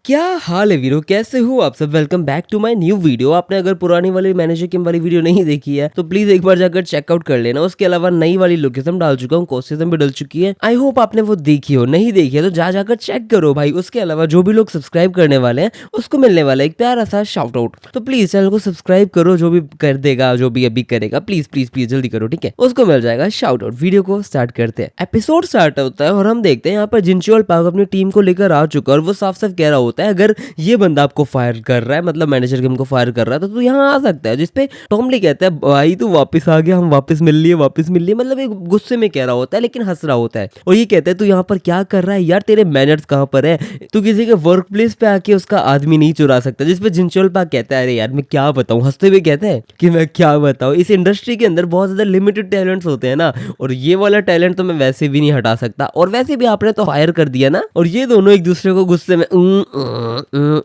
क्या हाल है वीरो, कैसे हो आप सब। Welcome back to my new video. आपने अगर पुरानी वाली मैनेजर किम वाली वीडियो नहीं देखी है तो प्लीज एक बार जाकर चेकआउट कर लेना। उसके अलावा नई वाली लोकेशन डाल चुका हूँ, कोसिज्म भी डल चुकी है। आई होप आपने वो देखी हो, नहीं देखी है तो जाकर चेक करो भाई। उसके अलावा जो भी लोग सब्सक्राइब करने वाले हैं उसको मिलने वाला है एक प्यारा सा शाउट आउट। तो प्लीज चैनल को सब्सक्राइब करो, जो भी कर देगा, जो भी अभी करेगा, प्लीज प्लीज प्लीज जल्दी करो, ठीक है, उसको मिल जाएगा शाउट आउट। वीडियो को स्टार्ट करते हैं। एपिसोड स्टार्ट होता है और हम देखते हैं यहाँ पर जिनचुअल पार्क अपनी टीम को लेकर आ चुका है और वो साफ साफ कह रहा होता है अगर ये बंदा आपको फायर कर रहा है, मतलब मैनेजर किम को फायर कर रहा है, तो तू यहाँ आ सकता है। जिसपे टॉमली कहता है भाई तू वापस आ गया, हम वापस मिल लिए, वापस मिल लिए। मतलब एक गुस्से में कह रहा होता है लेकिन हंस रहा होता है। और ये कहता है तू यहाँ पर क्या कर रहा है यार, तेरे मैनर्स कहाँ पर है, तू किसी के वर्क प्लेस पे आके उसका आदमी नहीं चुरा सकता। जिसपे जिनचुअल पार्क कहता है अरे यार मैं क्या बताऊँ, हंसते हुए कहता है कि मैं क्या बताऊँ, इस इंडस्ट्री के अंदर बहुत ज्यादा लिमिटेड टैलेंट्स होते हैं ना, और ये वाला टैलेंट तो मैं वैसे भी नहीं हटा सकता, और वैसे भी आपने तो फायर कर दिया ना। और ये दोनों एक दूसरे को गुस्से में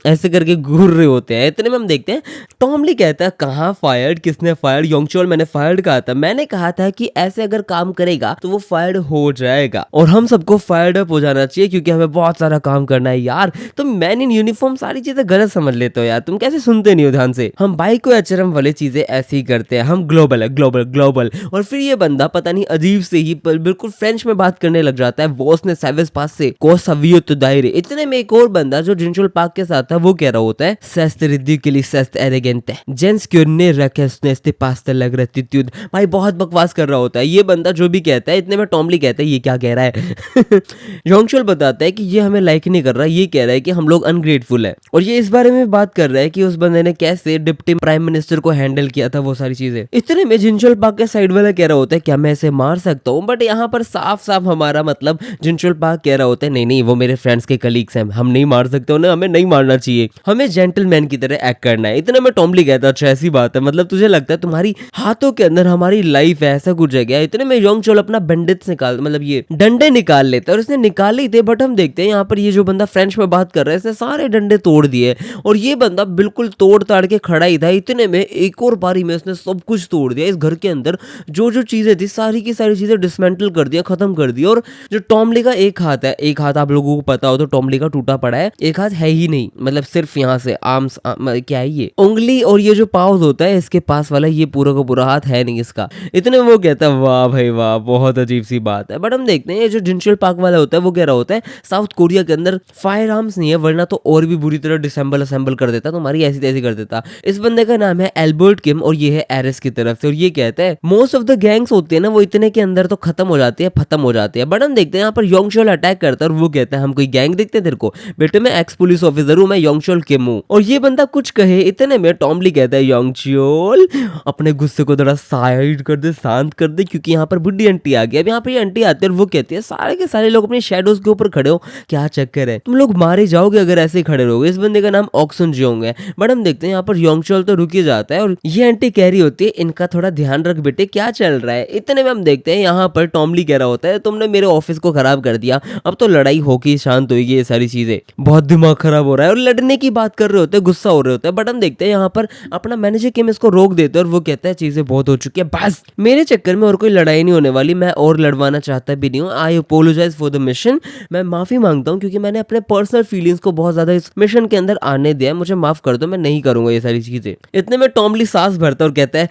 ऐसे करके घूर रहे होते हैं। इतने में हम देखते हैं टॉमली कहता है कहाँ फायर्ड, किसने फायर्ड। योंगचोल मैंने फायर्ड कहा था, मैंने कहा था कि ऐसे अगर काम करेगा तो वो फायर्ड हो जाएगा और हम सबको फायर्ड अप हो जाना चाहिए क्योंकि हमें बहुत सारा काम करना है यार। तो मैन इन यूनिफॉर्म सारी चीजें गलत समझ लेते हो यार, तुम कैसे सुनते नहीं हो ध्यान से। हम बाइक को एचआरएम वाली चीजें ऐसे ही करते हैं, हम ग्लोबल है, ग्लोबल ग्लोबल। और फिर ये बंदा पता नहीं अजीब से ही बिल्कुल फ्रेंच में बात करने लग जाता है। बॉस ने सेवेस पास से को सवियत दायरे। इतने में एक और बंदा जो जिनचुअल पार्क के साथ था वो कह रहा होता है सेस्ट रिडिकुली सेस्ट एरेगेंट जेंस क्योंने रखे स्नेस्ते पास्ता लग रहा। भाई बहुत बकवास कर रहा होता है ये बंदा जो भी कहता है। इतने में टॉमली कहता है ये क्या कह रहा है। योंगचोल बताता है कि ये हमें लाइक नहीं कर रहा, ये कह रहा है कि हम लोग अनग्रेटफुल है। और ये इस बारे में बात कर रहा है कि उस बंदे ने कैसे डिप्टी प्राइम मिनिस्टर को हैंडल किया था, वो सारी चीजें। इतने में जिनचुअल पार्क के साइड वाला कह रहा होता है क्या मैं इसे मार सकता हूँ, बट यहाँ पर साफ साफ हमारा मतलब जिनचुअल पार्क कह रहा होता है नहीं नहीं वो मेरे फ्रेंड्स के कलीग्स हैं, हम नहीं मार सकते उन्हें, हमें नहीं मारना चाहिए, हमें जेंटलमैन की तरह एक्ट करना है। इतने में टॉमली कहता है अच्छा ऐसी बात है, मतलब तुझे लगता है तुम्हारी हाथों के अंदर हमारी लाइफ है, ऐसा कुछ है क्या। इतने में योंगचोल अपना बंडिट्स निकाल, मतलब ये डंडे निकाल लेता है, और उसने निकाले ही थे बट हम देखते हैं यहाँ पर ये जो बंदा फ्रेंच में बात कर रहा है इसने सारे डंडे तोड़ दिए और ये बंदा बिल्कुल तोड़ ताड़ के खड़ा ही था। इतने में एक और बारी में उसने सब कुछ तोड़ दिया। इस घर के अंदर जो जो चीजें थी सारी की सारी चीजें डिसमेंटल कर दिया, खत्म कर दिया। और जो टॉमली का एक हाथ है, एक हाथ आप लोगों को पता हो तो टॉमली का टूटा पड़ा है, एक हाथ है ही नहीं, मतलब सिर्फ यहाँ से आर्म्स क्या है ये उंगली और ये जो पाउज होता है इसके पास वाला, ये पूरा का पूरा हाथ है नहीं इसका। इतने वो कहता है वाह भाई वाह बहुत अजीब सी बात है। बट हम देखते हैं ये जो जिनचुअल पार्क वाला होता है वो कह रहा होता है साउथ कोरिया के अंदर फायर आर्म्स नहीं है, वरना तो और भी बुरी तरह डिसेंबल असेंबल कर देता, तुम्हारी ऐसी तैसी कर देता। इस बंदे का नाम है एल्बर्ट किम और ये है एरिस की तरफ से। और ये कहता है मोस्ट ऑफ द गैंग्स होते हैं ना वो इतने के अंदर तो खत्म हो जाती है, खत्म हो जाती है। बट हम देखते हैं यहाँ पर योंगचोल अटैक करता है और वो कहता है हम कोई गैंग दिखते हैं तेरे को, बेटे मैं एक्स पुलिस ऑफिसर हूँ, मैं योंगचोल किम हूँ। और ये बंदा कुछ कहे इतने में टॉमली कहता है योंगचोल अपने गुस्से को थोड़ा साइड कर दे, शांत कर दे, क्योंकि यहाँ पर बुढ़ी आंटी आ गई। अब यहाँ पर ये आंटी आती है और वो कहती है सारे के सारे लोग अपने शैडोज के ऊपर खड़े हो, क्या चक्कर है, तुम लोग मारे जाओगे अगर ऐसे खड़े रहोगे। इस बंदे का नाम ऑक्सन जियोंग है। बट हम देखते हैं यहाँ पर योंगचोल तो रुक ही जाता है और ये आंटी कह रही होती है इनका थोड़ा ध्यान रख बेटे, क्या चल रहा है। इतने में हम देखते हैं यहाँ पर टॉमली कह रहा होता है तुमने मेरे ऑफिस को खराब कर दिया, अब तो लड़ाई होगी, शांत होगी, ये सारी चीजें, बहुत दिमाग खराब हो रहा है। और लड़ने की बात कर रहे होते हैं, गुस्सा हो रहे होते हैं। बट हम देखते हैं यहाँ पर अपना मैनेजर किम इसको रोक देते हैं और वो कहता है चीजें बहुत हो चुकी है, बस मेरे चक्कर में और कोई लड़ाई नहीं होने वाली, मैं और लड़वाना चाहता भी नहीं हूँ। आई अपोलोजाइज फॉर द मिशन, मैं माफी मांगता हूँ क्योंकि मैंने अपने पर्सनल फीलिंग्स को बहुत ज्यादा इस मिशन के अंदर आने दिया, मुझे माफ कर दो, मैं नहीं करूंगा ये सारी चीजें। इतने में टॉमली सांस भरता और कहता है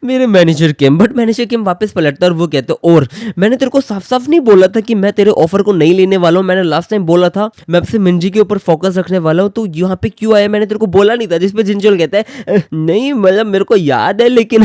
मेरे मैनेजर किम। बट मैनेजर किम वापस पलटता और वो कहते और मैंने तेरे को साफ साफ नहीं बोला था कि मैं तेरे ऑफर को नहीं लेने वाला हूँ, मैंने लास्ट टाइम बोला था मैं अब से मिंजी के ऊपर फोकस रखने वाला हूँ, तो यहाँ पे क्यों आया, मैंने तेरे को बोला नहीं था। जिसपे जिनचोल कहता है नहीं मतलब मेरे को याद है लेकिन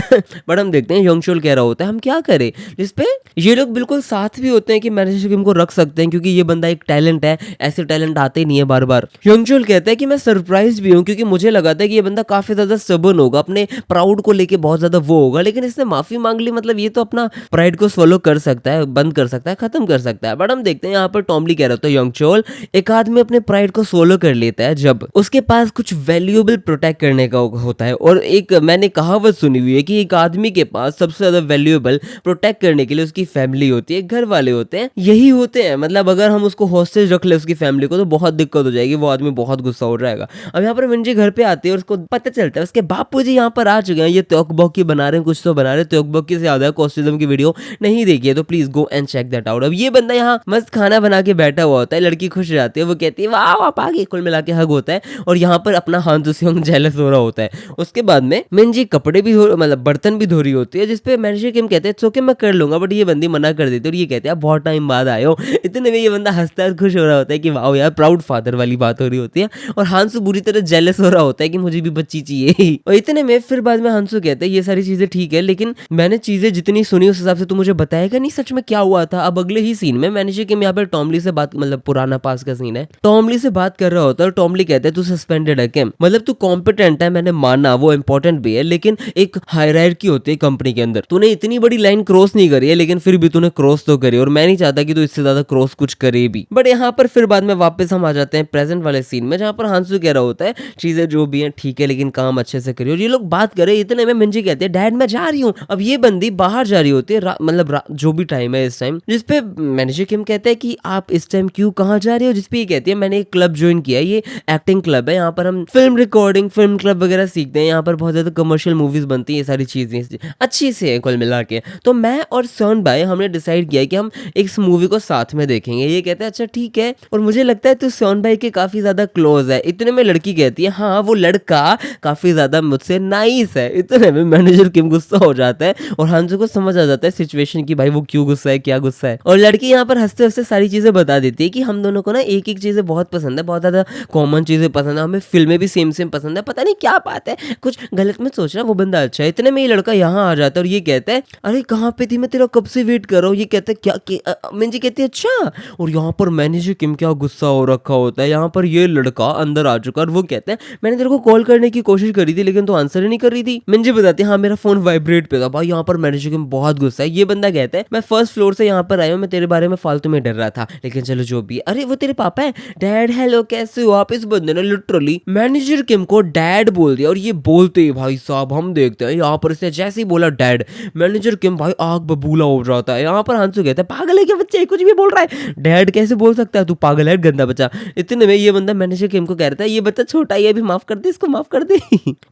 बट हम देखते हैं योंगचोल कह रहा होता है हम क्या करें। जिसपे ये लोग बिल्कुल साथ भी होते हैं कि मैनेजर किम को रख सकते हैं क्योंकि ये बंदा एक टैलेंट है, ऐसे टैलेंट आते ही नहीं है बार बार। योंगचोल कहता है कि मैं सरप्राइज भी हूँ क्योंकि मुझे लगा था कि ये बंदा काफी ज्यादा स्टबर्न होगा, अपने प्राउड को लेके बहुत ज्यादा वो होगा, लेकिन इसने माफी मांग ली, मतलब ये तो अपना प्राइड को स्वलो कर सकता है, बंद कर सकता है, खत्म कर सकता है। बट हम देखते हैं यहाँ पर टॉमली कह रहा था योंगचोल एक आदमी अपने प्राइड को स्वलो कर लेता है जब उसके पास कुछ वैल्यूएबल प्रोटेक्ट करने का होता है। और एक मैंने कहावत सुनी हुई है कि एक आदमी के पास सबसे ज्यादा वैल्यूएबल प्रोटेक्ट करने के लिए उसकी फैमिली होती है, घर वाले होते हैं, यही होते हैं। मतलब अगर हम उसको हॉस्टेज रख ले उसकी फैमिली को तो बहुत दिक्कत हो जाएगी, वो आदमी बहुत गुस्सा हो जाएगा। अब यहाँ पर मिंजी घर पे आती है और उसको पता चलता है उसके बापू जी यहाँ पर आ चुके हैं, ये तोक बॉक की बना बारे में कुछ तो बना रहे, त्योकबोकी से ज्यादा कॉस्टिज्म की वीडियो नहीं देखी है तो please go and check that out. अब ये बंदा यहाँ मस्त खाना बना के बैठा हुआ होता है, लड़की खुश रहती है, वो कहती है वाह आप आ गए, कुल मिला के हग होता है और यहाँ पर अपना हान जुसियोंग जेलस हो रहा होता है। उसके बाद में मिंजी कपड़े भी मतलब बर्तन भी धो रही होती है, जिसपे मैनेजर किम कहते हैं ओके मैं कर लूंगा, बट ये बंदी मना कर देती है और ये कहते हैं बहुत टाइम बाद आए हो। इतने में ये बंदा हंसता है, खुश हो रहा होता है कि वाह यार प्राउड फादर वाली बात हो रही होती है, और हांसू बुरी तरह जेलस हो रहा होता है कि मुझे भी बच्ची चाहिए। और इतने में फिर बाद में हांसू कहते हैं ये सारी चीजें ठीक है, लेकिन मैंने चीजें जितनी सुनी उस हिसाब से तू मुझे बताएगा नहीं सच में क्या हुआ था। अब अगले ही सीन में मैनेजर किम यहाँ पर टॉमली से बात, मतलब पुराना पास का सीन है, टॉमली से बात कर रहा होता है और टॉमली कहता है तू सस्पेंडेड है किम, मतलब तू कॉम्पिटेंट है, मैंने माना वो इंपॉर्टेंट भी है, लेकिन एक हायरार्की होती है कंपनी के अंदर, तूने इतनी बड़ी लाइन क्रॉस नहीं करी है, लेकिन फिर भी तूने क्रॉस तो करी और मैं नहीं चाहता कि तू इससे ज्यादा क्रॉस कुछ करे भी। बट यहाँ पर फिर बाद में वापस हम आ जाते हैं प्रेजेंट वाले सीन में, जहाँ पर हांसू कह रहा होता है चीजें जो भी हैं ठीक है लेकिन काम अच्छे से करिए, और ये लोग बात करे इतने में मिंजी कहते हैं डैड मैं जा रही हूँ। अब ये बंदी बाहर जा रही होती है, मतलब जो भी टाइम है इस टाइम, जिसपे मैनेजर किम कहते हैं कि आप इस टाइम क्यों कहाँ जा रही हो, जिसपे ये कहती है मैंने एक क्लब ज्वाइन किया है, ये एक्टिंग क्लब है, यहाँ पर हम फिल्म रिकॉर्डिंग फिल्म क्लब वगैरह सीखते हैं, यहाँ पर बहुत ज्यादा कमर्शियल मूवीज बनती है, ये सारी चीजें अच्छी से है कुल मिला के। तो मैं और सोन भाई हमने डिसाइड किया कि हम इस मूवी को साथ में देखेंगे। ये कहते हैं अच्छा ठीक है, और मुझे लगता है तू सोन भाई के काफी ज्यादा क्लोज है। इतने में लड़की कहती है हाँ वो लड़का काफी ज्यादा मुझसे नाइस है। इतने में मैनेजर किम गुस्सा हो जाता है और हांसू को समझ आ जाता है सिचुएशन की, भाई वो क्यों गुस्सा है, क्या गुस्सा है, और लड़की यहाँ पर हंसते हंसते सारी चीजें बता देती है कि हम दोनों को ना एक एक चीजें बहुत पसंद है, बहुत ज्यादा कॉमन चीजें पसंद है, हमें फिल्में भी सेम सेम पसंद है, पता नहीं क्या बात है, कुछ गलत मत सोचना, वो बंदा अच्छा है। इतने में ये लड़का यहाँ आ जाता है और ये कहता है अरे कहाँ पे थी, मैं तेरा कब से वेट कर रहा हूँ। ये कहता है क्या मिंजी कहती है अच्छा, और यहाँ पर मैनेजर किम क्या गुस्सा हो रखा होता है। यहाँ पर ये लड़का अंदर आ चुका है और वो कहता है मैंने तेरे को कॉल करने की कोशिश करी थी लेकिन तू आंसर ही नहीं कर रही थी। मिंजी बताती है हाँ मेरा फोन वाइब्रेट पे था। भाई यहाँ पर मैनेजर किम बहुत गुस्सा है। ये बंदा कहता है मैं फर्स्ट फ्लोर से यहाँ पर आया हूँ, मैं तेरे बारे में फालतू में डर रहा था, लेकिन चलो जो भी। अरे वो तेरे पापा है? डैड हेलो कैसे हो आप? इस बंदे ने लिटरली मैनेजर किम को डैड बोल दिया, और ये बोलते ही भाई साहब हम देखते हैं यहाँ पर इसने जैसे ही बोला डैड, मैनेजर किम भाई आग बबूला हो जाता है। यहाँ पर हांसू कहता है पागल है क्या बच्चे, कुछ भी बोल रहा है, डैड कैसे बोल सकता है, तू पागल है गंदा बच्चा। इतने में ये बंदा मैनेजर किम को कहता है ये बच्चा छोटा ही है, अभी माफ कर दे इसको, माफ कर दे।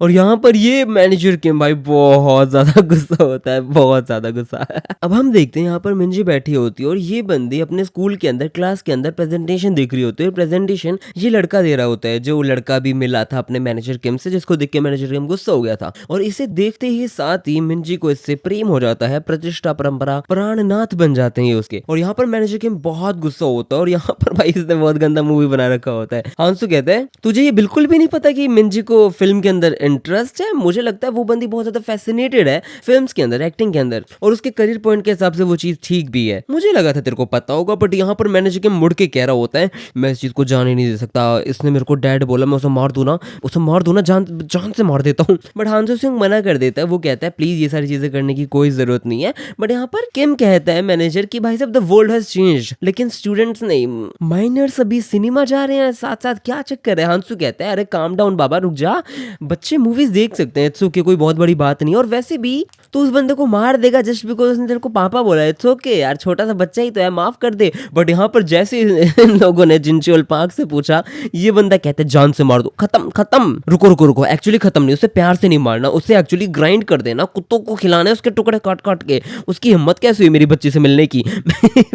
और यहाँ पर ये मैनेजर किम भाई बहुत ज्यादा गुस्सा होता है, बहुत ज्यादा गुस्सा। अब हम देखते हैं यहाँ पर मिंजी बैठी होती है और ये बंदी अपने स्कूल के अंदर क्लास के अंदर प्रेजेंटेशन देख रही होती है। प्रेजेंटेशन ये लड़का दे रहा होता है, जो लड़का भी मिला था अपने मैनेजर किम से, जिसको देख के मैनेजर किम गुस्सा हो गया था, और इसे देखते ही साथ ही मिंजी को इससे प्रेम हो जाता है, प्रतिष्ठा परंपरा प्राणनाथ बन जाते हैं उसके। और यहाँ पर मैनेजर किम बहुत गुस्सा होता है और यहाँ पर भाई इसने बहुत गंदा मूवी बना रखा होता है। हांसू कहते हैं तुझे ये बिल्कुल भी नहीं पता कि मिंजी को फिल्म के अंदर इंटरेस्ट है? मुझे लगता है वो बंदी बहुत ज्यादा फैसिनेटेड है फिल्म्स के अंदर, एक्टिंग के अंदर, और उसके करियर पॉइंट के हिसाब से वो चीज ठीक भी है। मुझे लगा था तेरे को पता होगा, बट यहाँ पर मैनेजर किम मुड़ के कह रहा होता है मैं इस चीज को जाने नहीं दे सकता, इसने मेरे को डैड बोला, मैं उसे मार दूं ना, जान से मार देता हूँ। बट हांसू सिंह मना कर देता है, वो कहता है प्लीज ये सारी चीजें करने की कोई जरूरत नहीं है। बट यहाँ पर किम कहता है मैनेजर की भाई साहब द वर्ल्ड हैज चेंज्ड, लेकिन स्टूडेंट्स नहीं, माइनर्स अभी सिनेमा जा रहे हैं साथ साथ, क्या चक्कर है? हांसू कहता है अरे काम डाउन बाबा, रुक जा, बच्चे मूवीज देख सकते हैं, इट्स ओके, कोई बहुत बड़ी बात नहीं, और वैसे भी तू उस बंदे को मार देगा जस्ट बिकॉज उसने तेरे को पापा बोला, इट्स ओके यार, छोटा सा बच्चा ही तो है, माफ कर दे। बट यहाँ पर जैसे इन लोगों ने जिनचोल पार्क से पूछा, ये बंदा कहता है जान से मार दो, खत्म। रुको, एक्चुअली खत्म नहीं, उसे प्यार से नहीं मारना, उसे एक्चुअली ग्राइंड कर देना, कुत्तों को खिलाना है, उसके टुकड़े काट के। उसकी हिम्मत कैसे हुई मेरी बच्ची से मिलने की?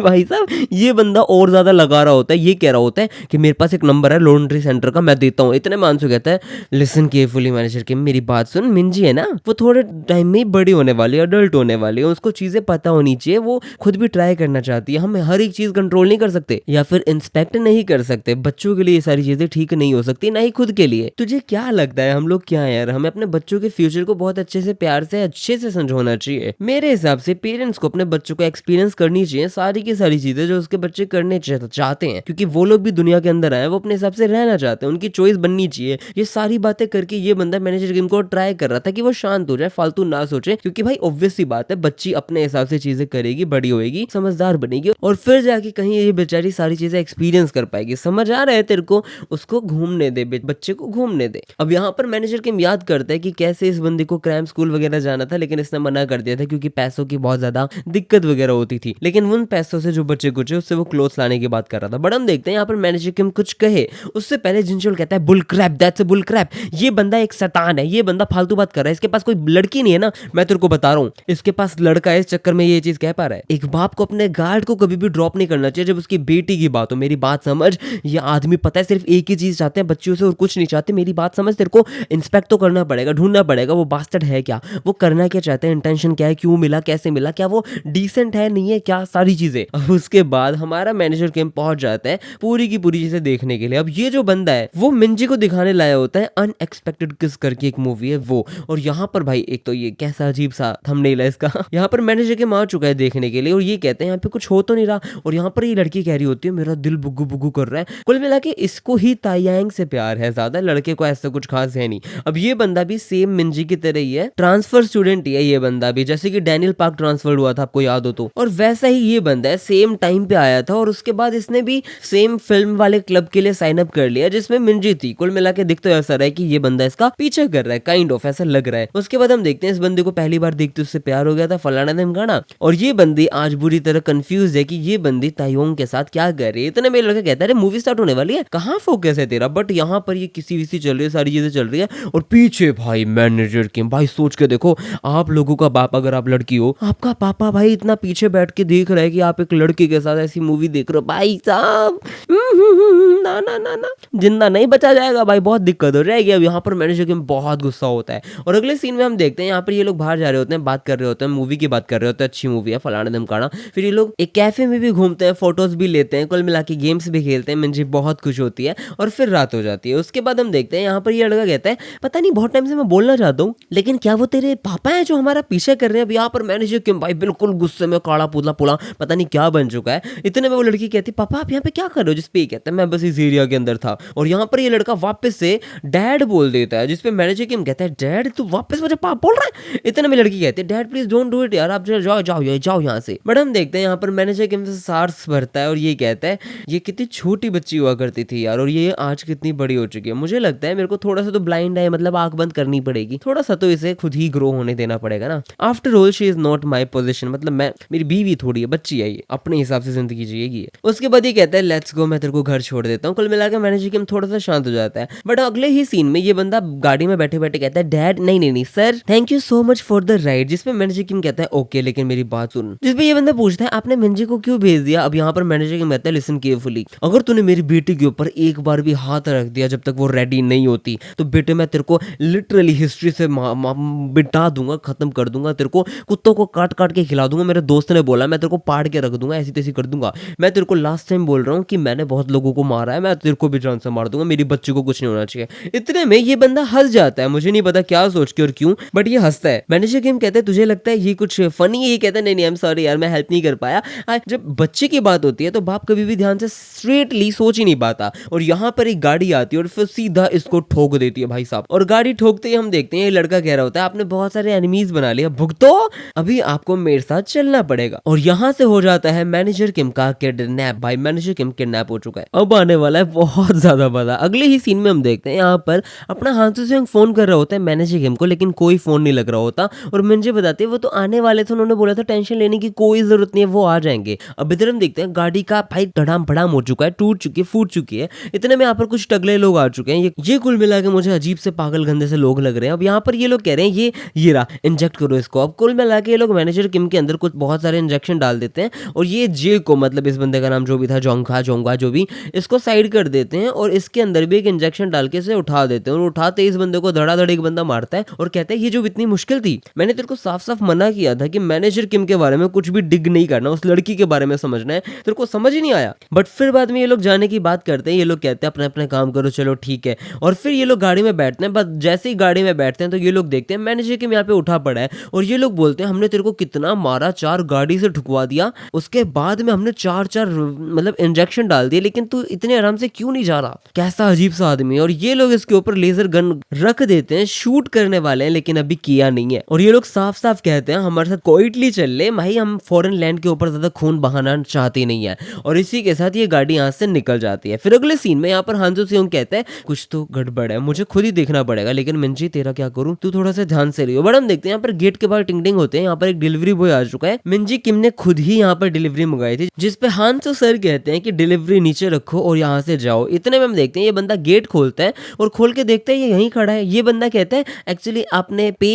भाई साहब ये बंदा और ज्यादा लगा रहा होता है, ये कह रहा होता है कि मेरे पास एक नंबर है लॉन्ड्री सेंटर का, मैं देता हूँ। इतने मानसू कहता है लिसन केयरफुली मैनेजर की, मेरी बात सुन, मिंजी है ना वो थोड़े टाइम में बड़ी होने वाली है, अडल्ट होने वाली है, उसको चीजें पता होनी चाहिए, वो खुद भी ट्राई करना चाहती है। हम हर एक चीज कंट्रोल नहीं कर सकते या फिर इंस्पेक्ट नहीं कर सकते, बच्चों के लिए ये सारी चीजें ठीक नहीं हो सकती, ना ही खुद के लिए। तुझे क्या लगता है हम लोग क्या है यार, हमें अपने बच्चों के फ्यूचर को बहुत अच्छे से प्यार से अच्छे से समझाना चाहिए। मेरे हिसाब से पेरेंट्स को अपने बच्चों को एक्सपीरियंस करनी चाहिए सारी की सारी चीजें जो उसके बच्चे करने चाहते हैं, क्योंकि वो लोग भी दुनिया के अंदर आए, वो अपने हिसाब से रहना चाहते हैं, उनकी चॉइस बननी चाहिए। ये सारी बातें करके ये बंदा मैनेजर किम को ट्राई कर रहा था कि वो शांत हो जाए, फालतू ना सोचे, क्योंकि भाई ऑब्वियस सी बात है बच्ची अपने हिसाब से चीजें करेगी, बड़ी होएगी, समझदार बनेगी, और फिर जाके कहीं ये बेचारी सारी चीजें एक्सपीरियंस कर पाएगी। समझ आ रहा है तेरे को? उसको घूमने दे, बच्चे को घूमने दे। अब यहाँ पर मैनेजर किम याद करता है कि कैसे इस बंदे को क्रैम स्कूल वगैरह जाना था, लेकिन इसने मना कर दिया था क्योंकि पैसों की बहुत ज्यादा दिक्कत वगैरह होती थी, लेकिन उन पैसों से जो बच्चे कुछ उससे वो क्लोथ लाने की बात कर रहा था। बट हम देखते हैं यहाँ पर मैनेजर किम कुछ कहे उससे पहले जिनशोल कहता है bull crap, that's a bull crap, ये बंदा एक शैतान है, ये बंदा फालतू बात कर रहा है, इसके पास कोई लड़की यकीन नहीं है ना, मैं तेरे को बता रहा हूँ, इसके पास लड़का है, इस चक्कर में ये चीज कह पा रहा है। एक बाप को अपने गार्ड को कभी भी ड्रॉप नहीं करना चाहिए जब उसकी बेटी की बात हो। मेरी बात समझ, ये आदमी पता है सिर्फ एक ही चीज चाहते हैं बच्चियों से और कुछ नहीं चाहते। मेरी बात समझ, तेरे को इंस्पेक्ट तो करना पड़ेगा, ढूंढना पड़ेगा वो बास्टर्ड है क्या, वो करना क्या चाहता है, इंटेंशन क्या है, क्यों मिला, कैसे मिला, क्या वो डिसेंट है नहीं है, क्या सारी चीजें। अब उसके बाद हमारा मैनेजर कैंप पहुंच जाता है पूरी की पूरी चीजें देखने के लिए। अब ये जो बंदा है वो मिंजी को दिखाने लाया होता है अनएक्सपेक्टेड किस करके एक मूवी है वो। और यहाँ पर भाई एक तो ये कैसा अजीब सा थंबनेल है इसका। यहाँ पर मैनेजर के आ चुका है देखने के लिए और ये कहते हैं यहाँ पे कुछ हो तो नहीं रहा, और यहाँ पर ये लड़की कह रही होती है मेरा दिल बुग्गू बुग्गू कर रहा है। कुल मिला के इसको ही तायांग से प्यार है ज्यादा, लड़के को ऐसा कुछ खास है नहीं। अब ये बंदा भी सेम मिंजी की तरह ही है, ट्रांसफर स्टूडेंट ही है ये बंदा भी, जैसे कि डैनियल पार्क ट्रांसफर हुआ था आपको याद हो तो, और वैसा ही ये बंदा है, सेम टाइम पे आया था और उसके बाद इसने भी सेम फिल्म वाले क्लब के लिए साइन अप कर लिया जिसमें मिंजी थी। कुल मिला के दिख तो ऐसा रहा है कि ये बंदा इसका पीछे कर रहा है, काइंड ऑफ ऐसा लग रहा है। उसके बाद हम देखते हैं इस बंदे को पहली बार देखते उससे प्यार हो गया था फलाना ढिमकाना, और ये बंदी आज बुरी तरह कंफ्यूज है कि ये बंदी तायोंग के साथ क्या कर रही है। इतने में लड़का कहता है मूवी स्टार्ट होने वाली है, कहाँ फोकस है तेरा, बट यहाँ पर ये किसी विसी चल रही है, सारी चीजें चल रही है और पीछे भाई मैनेजर के भाई सोच के देखो, आप लोगों का बाप अगर आप लड़की हो, आपका पापा भाई इतना पीछे बैठ के देख रहा है कि आप एक लड़के के साथ ऐसी मूवी देख रहे हो, भाई साहब ना ना ना ना जिंदा नहीं बचा जाएगा भाई, बहुत दिक्कत हो जाएगी। अब यहाँ पर मैनेजर के बहुत गुस्सा होता है और अगले सीन में हम देखते हैं यहाँ पर ये लोग बाहर जा रहे होते हैं, बात कर रहे होते हैं, मूवी की बात कर रहे होते हैं, अच्छी मूवी है फलाना धमकाना। फिर ये लोग एक कैफे में भी घूमते हैं, फोटोज भी लेते हैं, कुल मिला के गेम्स भी खेलते हैं, मिंजी बहुत खुश होती है और फिर रात हो जाती है। उसके बाद हम देखते हैं यहाँ पर ये लड़का कहता है पता नहीं बहुत टाइम से मैं बोलना चाहता हूँ लेकिन क्या वो तेरे पापा है जो हमारा पीछे कर रहे हैं। अब यहाँ पर मैनेजर किम भाई बिल्कुल गुस्से में काला पुतला पुला पता नहीं क्या बन चुका है। इतने में वो लड़की कहती पापा आप यहाँ पे क्या कर रहे हो, जिसपे कहता है मैं बस इस एरिया के अंदर था, और यहाँ पर ये लड़का वापस से डैड बोल देता है, जिसपे मैनेजर किम कहता है डैड तू वापस मुझे पापा बोल रहा है। इतने में लड़की कहती है dad please don't do it यार, आप जाओ जाओ जाओ यहाँ से। बट हम देखते हैं यहाँ पर मैनेजर किम से सार्स भरता है और ये कहता है ये कितनी छोटी बच्ची हुआ करती थी यार और ये आज कितनी बड़ी हो चुकी है। मुझे लगता है मेरे को थोड़ा सा तो ब्लाइंड है, मतलब आंख बंद करनी पड़ेगी, थोड़ा सा तो इसे खुद ही ग्रो होने देना पड़ेगा ना। After all she is not my position, मतलब मैं मेरी बीवी थोड़ी है, बच्ची है, ये अपने हिसाब से जिंदगी जिएगी। उसके बाद ये कहता है लेट्स गो, मैं तेरे को घर छोड़ देता हूँ। कुल मिलाकर मैनेजर किम थोड़ा सा शांत हो जाता है। बट अगले ही सीन में ये बंदा गाड़ी में बैठे बैठे कहता है डैड नहीं नहीं नहीं sir thank you so much for the ride, जिसमें मैनेजर किम कहता है ओके लेकिन मेरी बात सुन। जिसपे ये बंदा पूछता है आपने मिंजी को क्यों भेज दिया। अब यहाँ पर मैनेजर किम कहता है लिसन केयरफुली, अगर तूने मेरी बेटी के ऊपर एक बार भी हाथ रख दिया जब तक वो रेडी नहीं होती तो बेटे मैं तेरे को लिटरली हिस्ट्री से बिटा दूंगा, खत्म कर दूंगा, तेरे को कुत्तों को काट काट के खिला दूंगा। मेरे दोस्त ने बोला मैं तेरे को पाड़ के रख दूंगा, ऐसी तैसी कर दूंगा। मैं तेरे को लास्ट टाइम बोल रहा हूँ कि मैंने बहुत लोगों को मारा है, मैं तेरे को भी जान से मार दूंगा, मेरी बच्ची को कुछ नहीं होना चाहिए। इतने में ये बंदा हंस जाता है, मुझे नहीं पता क्या सोच के और क्यों, बट ये हंसता है। मैनेजर किम कहते हैं तुझे लगता है ये कुछ फनी है, ये कहता है नहीं नहीं आई एम सॉरी यार मैं हेल्प नहीं कर पाया। जब बच्चे की बात होती है तो बाप कभी भी ध्यान से स्ट्रेटली सोच ही नहीं पाता, और यहाँ पर एक गाड़ी आती है और फिर सीधा इसको ठोक देती है भाई साहब। और गाड़ी ठोकते ही हम देखते हैं ये लड़का कह रहा होता है आपने बहुत सारे एनिमीज बना लिया, भुगतो अभी आपको मेरे साथ चलना पड़ेगा। और यहाँ से हो जाता है मैनेजर किम का किडनैप। भाई मैनेजर किम किडनैप हो चुका है, अब आने वाला है बहुत ज्यादा मजा। अगले ही सीन में हम देखते हैं यहाँ पर अपना हांसू सिंह फोन कर रहा होता है मैनेजर किम को, लेकिन कोई फोन नहीं लग रहा होता और मिंजी बताती है वो तो आने वाले थे, उन्होंने बोला था टेंशन लेने की कोई जरूरत नहीं है, वो आ जाएंगे। अब इधर हम देखते हैं गाड़ी का भाई धड़ाम भड़ाम हो चुका है, टूट चुकी है, फूट चुकी है। इतने में यहाँ पर कुछ टगले लोग आ चुके हैं, ये कुल मिला के मुझे अजीब से पागल गंदे से लोग लग रहे हैं। अब यहाँ पर ये लोग कह रहे हैं ये रहा इंजेक्ट करो इसको। अब कुल मिला के ये लोग मैनेजर किम के अंदर कुछ बहुत सारे इंजेक्शन डाल देते हैं और ये जे को, मतलब इस बंदे का नाम जो भी था जोंगा जो भी, इसको साइड कर देते हैं और इसके अंदर भी एक इंजेक्शन डाल के इसे उठा देते हैं। और उठाते इस बंदे को धड़ाधड़ एक बंदा मारता है और कहता है ये जो इतनी मुश्किल थी, मैंने तेरे को साफ साफ मना किया था कि मैनेजर किम के बारे में कुछ भी डिग नहीं करना, उस लड़की के बारे में समझना है, तेरे को समझ ही नहीं आया। बट फिर बाद में ये लोग जाने की बात करते हैं, ये लोग कहते हैं अपने अपने काम करो चलो ठीक है। और फिर ये लोग गाड़ी में बैठते हैं, बस जैसे ही गाड़ी में बैठते हैं तो ये लोग देखते हैं मैनेजर किम यहाँ पे उठा पड़ा है और ये लोग बोलते हैं हमने तेरे को कितना मारा, 4 गाड़ी से ठुकवा दिया, उसके बाद में हमने 4 मतलब इंजेक्शन डाल दिए, लेकिन तू इतने आराम से क्यों नहीं जा रहा। कैसा अजीब सा आदमी है। और ये लोग इसके ऊपर लेजर गन रख देते हैं, शूट करने वाले हैं लेकिन अभी किया नहीं है। और ये लोग साफ साफ कहते हैं हमारे साथ क्वाइटली चल ले भाई, हम फॉरेन लैंड के ऊपर ज्यादा खून बहाना चाहते नहीं है। और इसी के साथ ये गाड़ी यहाँ से निकल जाती है। फिर अगले सीन में यहाँ पर हांजो सियोंग कहता है कुछ तो गड़बड़ है, मुझे खुद ही देखना पड़ेगा, लेकिन मिंजी तेरा क्या करूं, तू थोड़ा सा ध्यान से रहियो। बट हम देखते हैं यहाँ पर गेट के बाहर टिंग टिंग होते हैं, यहाँ पर एक डिलीवरी बॉय आ चुका है। मिंजी किम ने खुद ही यहाँ पर डिलीवरी मंगाई थी, जिसपे हांजो सर कहते हैं कि डिलीवरी नीचे रखो और यहाँ से जाओ। इतने में हम देखते हैं ये बंदा गेट खोलता है और खोल के देखता है ये यहीं खड़ा है। ये बंदा कहता है एक्चुअली आपने पे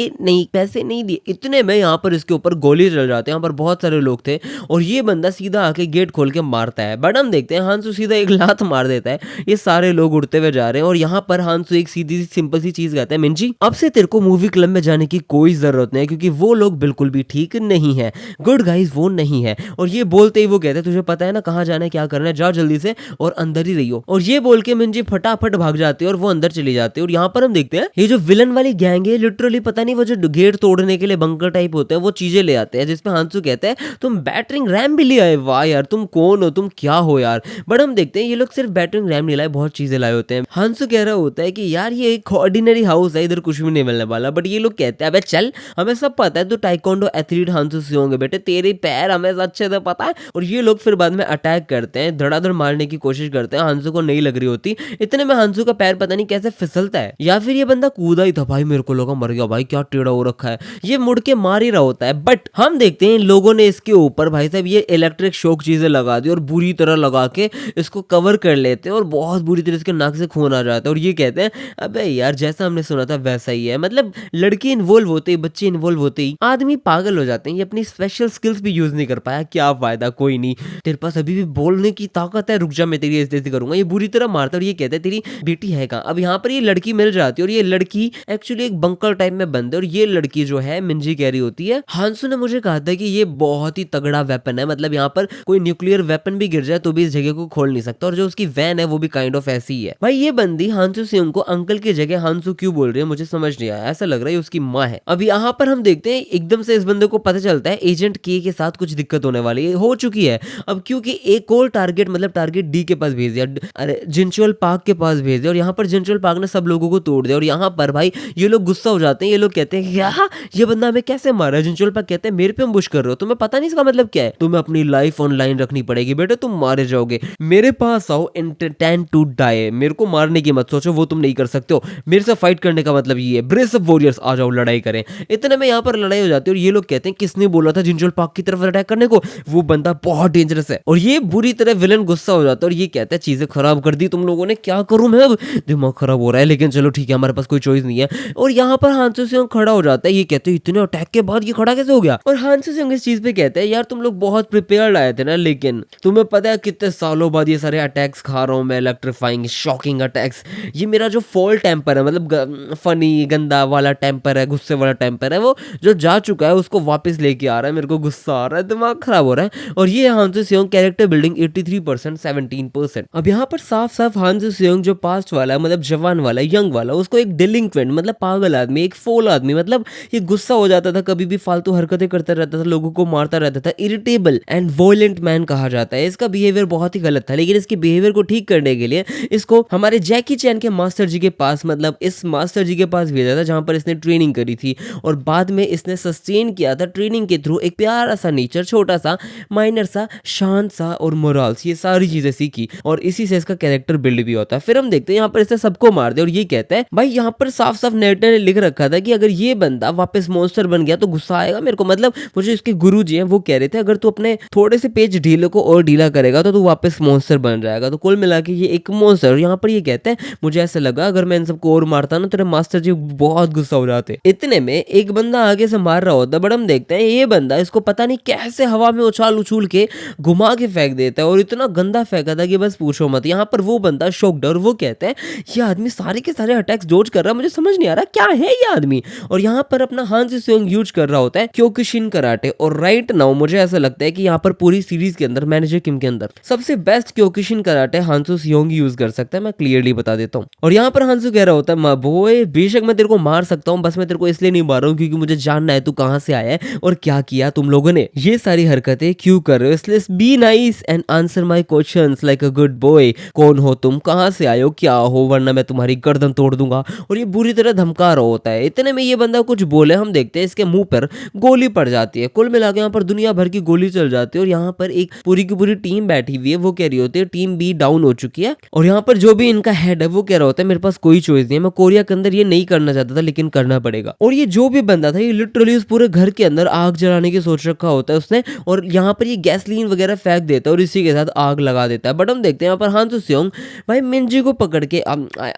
पैसे नहीं दिए। इतने में यहाँ पर इसके ऊपर गोली चल जाते हैं। यहाँ पर बहुत सारे लोग थे और ये बंदा सीधा आके गेट खोल के मारता है। बट हम देखते हैं हांसू सीधा एक लात मार देता है। ये सारे लोग उड़ते हुए जा रहे हैं और यहाँ पर हांसू एक सीधी सी सिंपल सी चीज कहता है, मिंजी अब से तेरे को मूवी क्लब में जाने की कोई जरूरत नहीं, क्योंकि वो लोग बिल्कुल भी ठीक नहीं है, गुड गाइज वो नहीं है। और ये बोलते ही वो कहते हैं तुझे पता है ना कहाँ जाना है, क्या करना है, जाओ जल्दी से और अंदर ही रहियो। और ये बोल के मिंजी फटाफट भाग जाते हैं और वो अंदर चले जाते हैं। और यहाँ पर हम देखते हैं ये जो विलन वाली गैंग है लिटरली पता नहीं वो जो गेट तोड़ने के लिए बंकर टाइप होते हैं वो चीजें ले आते हैं, जिसपे हांसू कहता है तुम बैटरिंग रैम भी ले आए, वाह यार तुम कौन हो, तुम क्या हो यार। बट हम देखते हैं ये लोग सिर्फ बैटरिंग रैम नहीं लाए, बहुत चीजें लाए होते हैं। हांसू कह रहा होता है कि यार ये एक ऑर्डिनरी हाउस है, इधर कुछ भी नहीं मिलने वाला। बट ये लोग कहते हैं अबे चल हमें सब पता है, तो टाइकोंडो एथलीट हांसू से होंगे बेटे, तेरे पैर हमें अच्छे से पता है। और ये लोग फिर बाद में अटैक करते हैं, धड़ाधड़ मारने की कोशिश करते हैं, हांसू को नहीं लग रही होती। इतने में हांसू का पैर पता नहीं कैसे फिसलता है, या फिर ये बंदा कूदा ही था, भाई मेरे को लगा मर गया, भाई क्या टेढ़ा हो रखा है, ये मुड़ के मार ही रहा होता है। बट हम देखते हैं इन लोगों ने इसके ऊपर भाई साहब ये इलेक्ट्रिक शॉक चीजें लगा दी और बुरी तरह लगा के इसको कवर कर लेते हैं और बहुत बुरी तरह इसके नाक से खून आ जाता है। और ये कहते हैं अबे यार जैसा हमने सुना था वैसा ही है, मतलब लड़की इन्वॉल्व होते ही, बच्चे इन्वॉल्व होते ही आदमी पागल हो जाते हैं। ये अपनी स्पेशल स्किल्स भी यूज नहीं कर पाया, क्या फायदा, कोई नहीं, तेरे पास अभी भी बोलने की ताकत है, रुक जा मैं तेरी ऐसे करूंगा। ये बुरी तरह मारता है और ये कहता है तेरी बेटी है कहाँ। अब यहाँ पर ये लड़की मिल जाती है और ये लड़की एक्चुअली एक बंकर टाइप में बंद है और ये लड़की जो है मिंजी कह रही होती है हांसू ने मुझे कहा था कि ये बहुत ही तगड़ा वेपन है, मतलब यहाँ पर कोई न्यूक्लियर वेपन भी गिर जाए तो भी इस जगह को खोल नहीं सकता। और जो उसकी वैन है वो भी काइंड ऑफ ऐसी ही है। भाई ये बंदी हांसू सिंह को अंकल की जगह हांसू क्यों बोल रही है मुझे समझ नहीं आया, ऐसा लग रहा है उसकी माँ है। अब यहाँ पर हम देखते हैं एकदम से इस बंदे को पता चलता है एजेंट के साथ कुछ दिक्कत होने वाली है, हो चुकी है। अब क्योंकि एक और टारगेट मतलब टारगेट डी के पास भेज दिया, अरे जिंचुअल पार्क के पास भेज दिया और यहाँ पर जिंचुअल पार्क ने सब लोगों को तोड़ दिया। और यहाँ पर भाई ये लोग गुस्सा हो जाते हैं, ये लोग कहते हैं क्या ये बंदा हमें कैसे मारा है। जिंचुअल पार्क कहते हैं मेरे पे अम्बुश कर रहे हो, तुम्हें पता नहीं इसका मतलब क्या है, तुम्हें अपनी लाइफ ऑनलाइन रखनी पड़ेगी बेटे, तुम मारे जाओगे, मेरे पास आओ इंटेंट टू डाई, मेरे को मारने की मत सोचो, वो तुम नहीं कर सकते हो, मेरे से फाइट करने का मतलब ये है, ब्रेस अप वॉरियर्स आ जाओ लड़ाई करें। इतने में यहाँ पर लड़ाई हो जाती है और ये लोग कहते हैं किसने बोला था जिंचुअल पार्क की तरफ अटैक करने को, वो बंदा बहुत डेंजरस है। और ये बुरी तरह विलन गुस्सा हो जाता है और ये कहता है चीजें खराब कर दी तुम लोगों ने, क्या करूं मैं, अब दिमाग खराब हो रहा है, लेकिन चलो ठीक है हमारे पास कोई चॉइस नहीं है। और यहाँ पर हांसू सिंह खड़ा हो जाता है, ये कहते हैं इतने अटैक के बाद ये खड़ा कैसे हो गया। और हांसू सिंह इस चीज पे कहते हैं यार तुम लोग बहुत प्रिपेयर्ड आए थे ना, लेकिन तुम्हें पता है कितने सालों बाद ये सारे अटैक्स खा रहा हूं मैं, इलेक्ट्रीफाइंग शॉकिंग अटैक्स, ये मेरा जो फॉल टेम्पर है, मतलब फनी गंदा वाला टेम्पर है, गुस्से वाला टेम्पर है, वो जो जा चुका है उसको वापस लेके आ रहा है, मेरे को गुस्सा आ रहा है, दिमाग खराब हो रहा है। और ये हांसू सिंह कैरेक्टर बिल्डिंग 83% 17%। अब यहाँ पर साफ साफ हांसू सिंह जो पास्ट वाला है, मतलब जवान वाला यंग वाला, उसको एक डिलिंक्वेंट मतलब पागल आदमी, एक फोल आदमी, मतलब ये गुस्सा हो जाता था, कभी भी फालतू हरकतें करता रहता था, लोगों को मारता रहता था, इरिटेबल एंड वॉयलेंट मैन कहा जाता है। इसका बिहेवियर बहुत ही गलत था, लेकिन इसके बिहेवियर को ठीक करने के लिए इसको हमारे जैकी चैन के मास्टर जी के पास, मतलब इस मास्टर जी के पास भेजा था जहां पर इसने ट्रेनिंग करी थी और बाद में इसने सस्टेन किया था ट्रेनिंग के थ्रू एक प्यारा सा नेचर, छोटा सा माइनर सा, शांत सा और मोरल्स, ये सारी चीजें सीखी और इसी से इसका कैरेक्टर बिल्ड भी होता है। फिर हम देखते हैं यहाँ पर इसने सबको मार दिया और ये कहता है भाई यहाँ पर साफ साफ नेटर ने लिख रखा था कि अगर ये बंदा वापस मॉन्स्टर बन गया तो गुस्सा आएगा मेरे को, मतलब मुझे इसके गुरु जी हैं वो कह रहे थे अगर तू अपने थोड़े से पेज ढीले को और ढीला करेगा तो तू वापस मॉन्स्टर बन जाएगा। तो कुल मिला के ये एक मॉन्स्टर, यहाँ पर ये कहते हैं मुझे ऐसा लगा अगर मैं इन सबको और मारता ना तेरे मास्टर जी बहुत गुस्सा हो जाते। इतने में एक बंदा आगे से मार रहा होता, बट हम देखते हैं ये बंदा इसको पता नहीं कैसे हवा में उछाल उछूल के घुमा के फेंक देता है और इतना गंदा फेंका था कि बस पूछो मत। यहाँ पर वो बंदा शॉक्ड और वो कहता है ये आदमी सारे के सारे अटैक्स डॉज कर रहा है, मुझे समझ नहीं आ रहा क्या है ये आदमी। और यहाँ पर अपना हांसू सिंह यूज कर रहा होता है क्योकुशिन कराटे। और राइट नाउ मुझे ऐसा लगता है कि यहाँ पर पूरी सीरीज के अंदर मैनेजर किम के अंदर सबसे best Kyokushin karate Hansu Singh use कर सकता है, मैं क्लियरली बता देता हूँ। और यहाँ पर हांसू कह रहा होता है माँ बोए बेशक मैं तेरे को मार सकता हूँ, बस मैं तेरे को इसलिए नहीं मार रहा हूँ क्योंकि मुझे जानना है तू कहाँ से आया है और क्या किया तुम लोगों ने, ये सारी हरकतें क्यों कर रहे हो, इसलिए be nice and answer my questions like a good boy. कौन हो तुम, कहाँ से आए हो, क्या हो, वरना मैं तुम्हारी गर्दन तोड़ दूंगा। और ये बुरी तरह धमका रहा होता है। इतने में ये बंदा कुछ बोले, हम देखते हैं इसके मुंह पर गोली पड़ जाती है। कुल मिला के यहाँ पर दुनिया भर की गोली चल जाती है और यहाँ पर एक पूरी की पूरी टीम बैठी हुई है, वो कह रही होती है टीम बी डाउन हो चुकी है। और यहाँ पर जो भी इनका हेड है वो कह रहा होता है मेरे पास कोई चॉइस नहीं है, मैं कोरिया के अंदर ये नहीं करना चाहता था लेकिन करना पड़ेगा। और ये जो भी बंदा था ये लिटरली उस पूरे घर के अंदर आग जलाने की सोच रखा होता है उसने, और यहाँ पर ये गैसलीन वगैरह फेंक देता है और इसी के साथ आग लगा देता है। बट हम देखते हैं यहाँ पर हांसू सिंह भाई मिंजी को पकड़ के,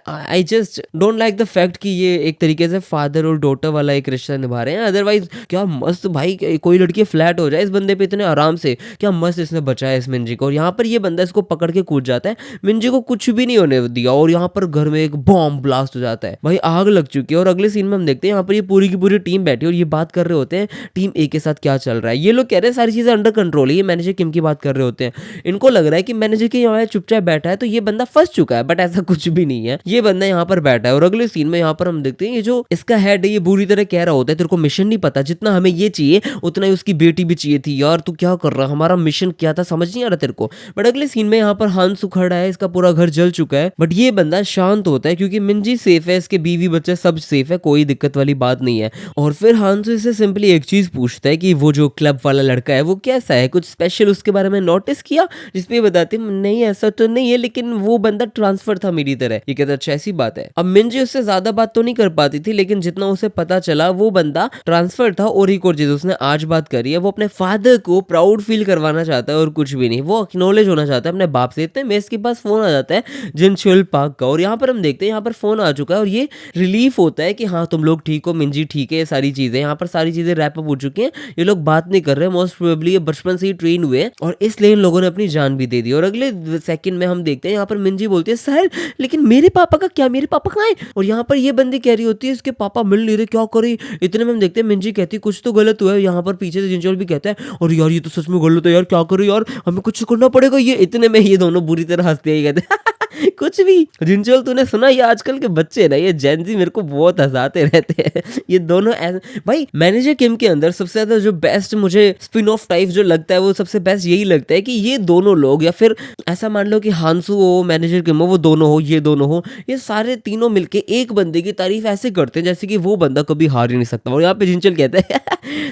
I just don't like the fact कि ये एक तरीके से फादर फादर और डॉटर वाला एक रिश्ता निभा रहे हैं। अदरवाइज क्या मस्त भाई, कोई लड़की फ्लैट हो जाए इस बंदे पे इतने आराम से, क्या मस्त इसने बचाया इस मिंजी को। और यहाँ पर ये बंदा इसको पकड़ के कूद जाता है, मिंजी को कुछ भी नहीं होने दिया, और यहाँ पर घर में एक बॉम्ब ब्लास्ट हो जाता है, भाई आग लग चुकी है। और अगले सीन में हम देखते हैं यहाँ पर ये पूरी की पूरी टीम बैठी है और ये बात कर रहे होते हैं टीम ए के साथ क्या चल रहा है। ये लोग कह रहे हैं सारी चीजें अंडर कंट्रोल है, ये मैनेजर किम की बात कर रहे होते हैं। इनको लग रहा है कि मैनेजर के यहाँ चुपचाप बैठा है तो ये बंदा फंस चुका है, बट ऐसा कुछ भी नहीं है, ये बंदा यहाँ पर बैठा है। और अगले सीन में यहाँ पर हम देखते हैं ये जो इसका हेड है ये बुरी तरह कह रहा होता है तेरे को मिशन नहीं पता, जितना हमें ये चाहिए उतना ही उसकी बेटी भी चाहिए थी, यार तू क्या कर रहा, हमारा मिशन क्या था समझ नहीं आ रहा तेरे को। बट अगले सीन में यहाँ पर हांसू खड़ा है, इसका पूरा घर जल चुका है, बट ये बंदा शांत होता है क्योंकि मिंजी सेफ है, इसके बीवी बच्चे सब सेफ है, कोई दिक्कत वाली बात नहीं है। और फिर हांसू इससे सिंपली एक चीज पूछता है कि वो जो क्लब वाला लड़का है वो कैसा है, कुछ स्पेशल उसके बारे में नोटिस किया, जिसपे बताते नहीं ऐसा तो नहीं है लेकिन वो बंदा ट्रांसफर था मेरी तरह। ये कहता अच्छा ऐसी बात है। अब मिंजी उससे ज्यादा बात तो नहीं कर पाती थी, लेकिन जितना उसे पता चला वो बंदा ट्रांसफर था। और एक और चीज उसने आज बात करी है, वो अपने फादर को प्राउड फील करवाना चाहता है और कुछ भी नहीं, वो एक्नॉलेज होना चाहता है अपने बाप से। इतने में इसके पास फोन आ जाता है जिनशुल पार्क का, और यहाँ पर हम देखते हैं यहाँ पर फोन आ चुका है और ये रिलीफ होता है कि हाँ तुम लोग ठीक हो, मिंजी ठीक है, सारी चीजें यहाँ पर सारी चीजें रैप अप हो चुकी हैं, ये लोग बात नहीं कर रहे, मोस्ट प्रोबेबली ये बचपन से ही ट्रेन हुए हैं और इसलिए इन लोगों ने अपनी जान भी दे दी। और अगले सेकंड में हम देखते हैं यहाँ पर मिंजी बोलती है सर लेकिन मेरे पापा का क्या, मेरे पापा कहाँ हैं। और यहाँ पर ये बंदी कह रही होती है इसके पापा मिल नहीं रहे, क्या करे। इतने में हम देखते हैं मिंजी कहती है कुछ तो गलत हुआ है। यहाँ पर पीछे से जिंचोल भी कहता है और यार ये तो सच में गलत है यार, क्या करो यार, हमें कुछ करना पड़ेगा। ये इतने में ये दोनों बुरी तरह हंसते ही कहते हैं कुछ भी। जिंचोल तूने सुना, ये आजकल के बच्चे ना, ये जेनजी मेरे को बहुत हंसाते रहते हैं ये दोनों भाई मैनेजर किम के अंदर सबसे ज्यादा जो बेस्ट मुझे स्पिन ऑफ टाइप जो लगता है वो सबसे बेस्ट यही लगता है कि ये दोनों लोग, या फिर ऐसा मान लो कि हांसू हो मैनेजर किम हो, वो दोनों हो, ये दोनों हो, ये सारे तीनों मिलके एक बंदे की तारीफ ऐसे करते हैं जैसे कि वो बंदा कभी हार ही नहीं सकता। और यहाँ पे जिंचोल कहता है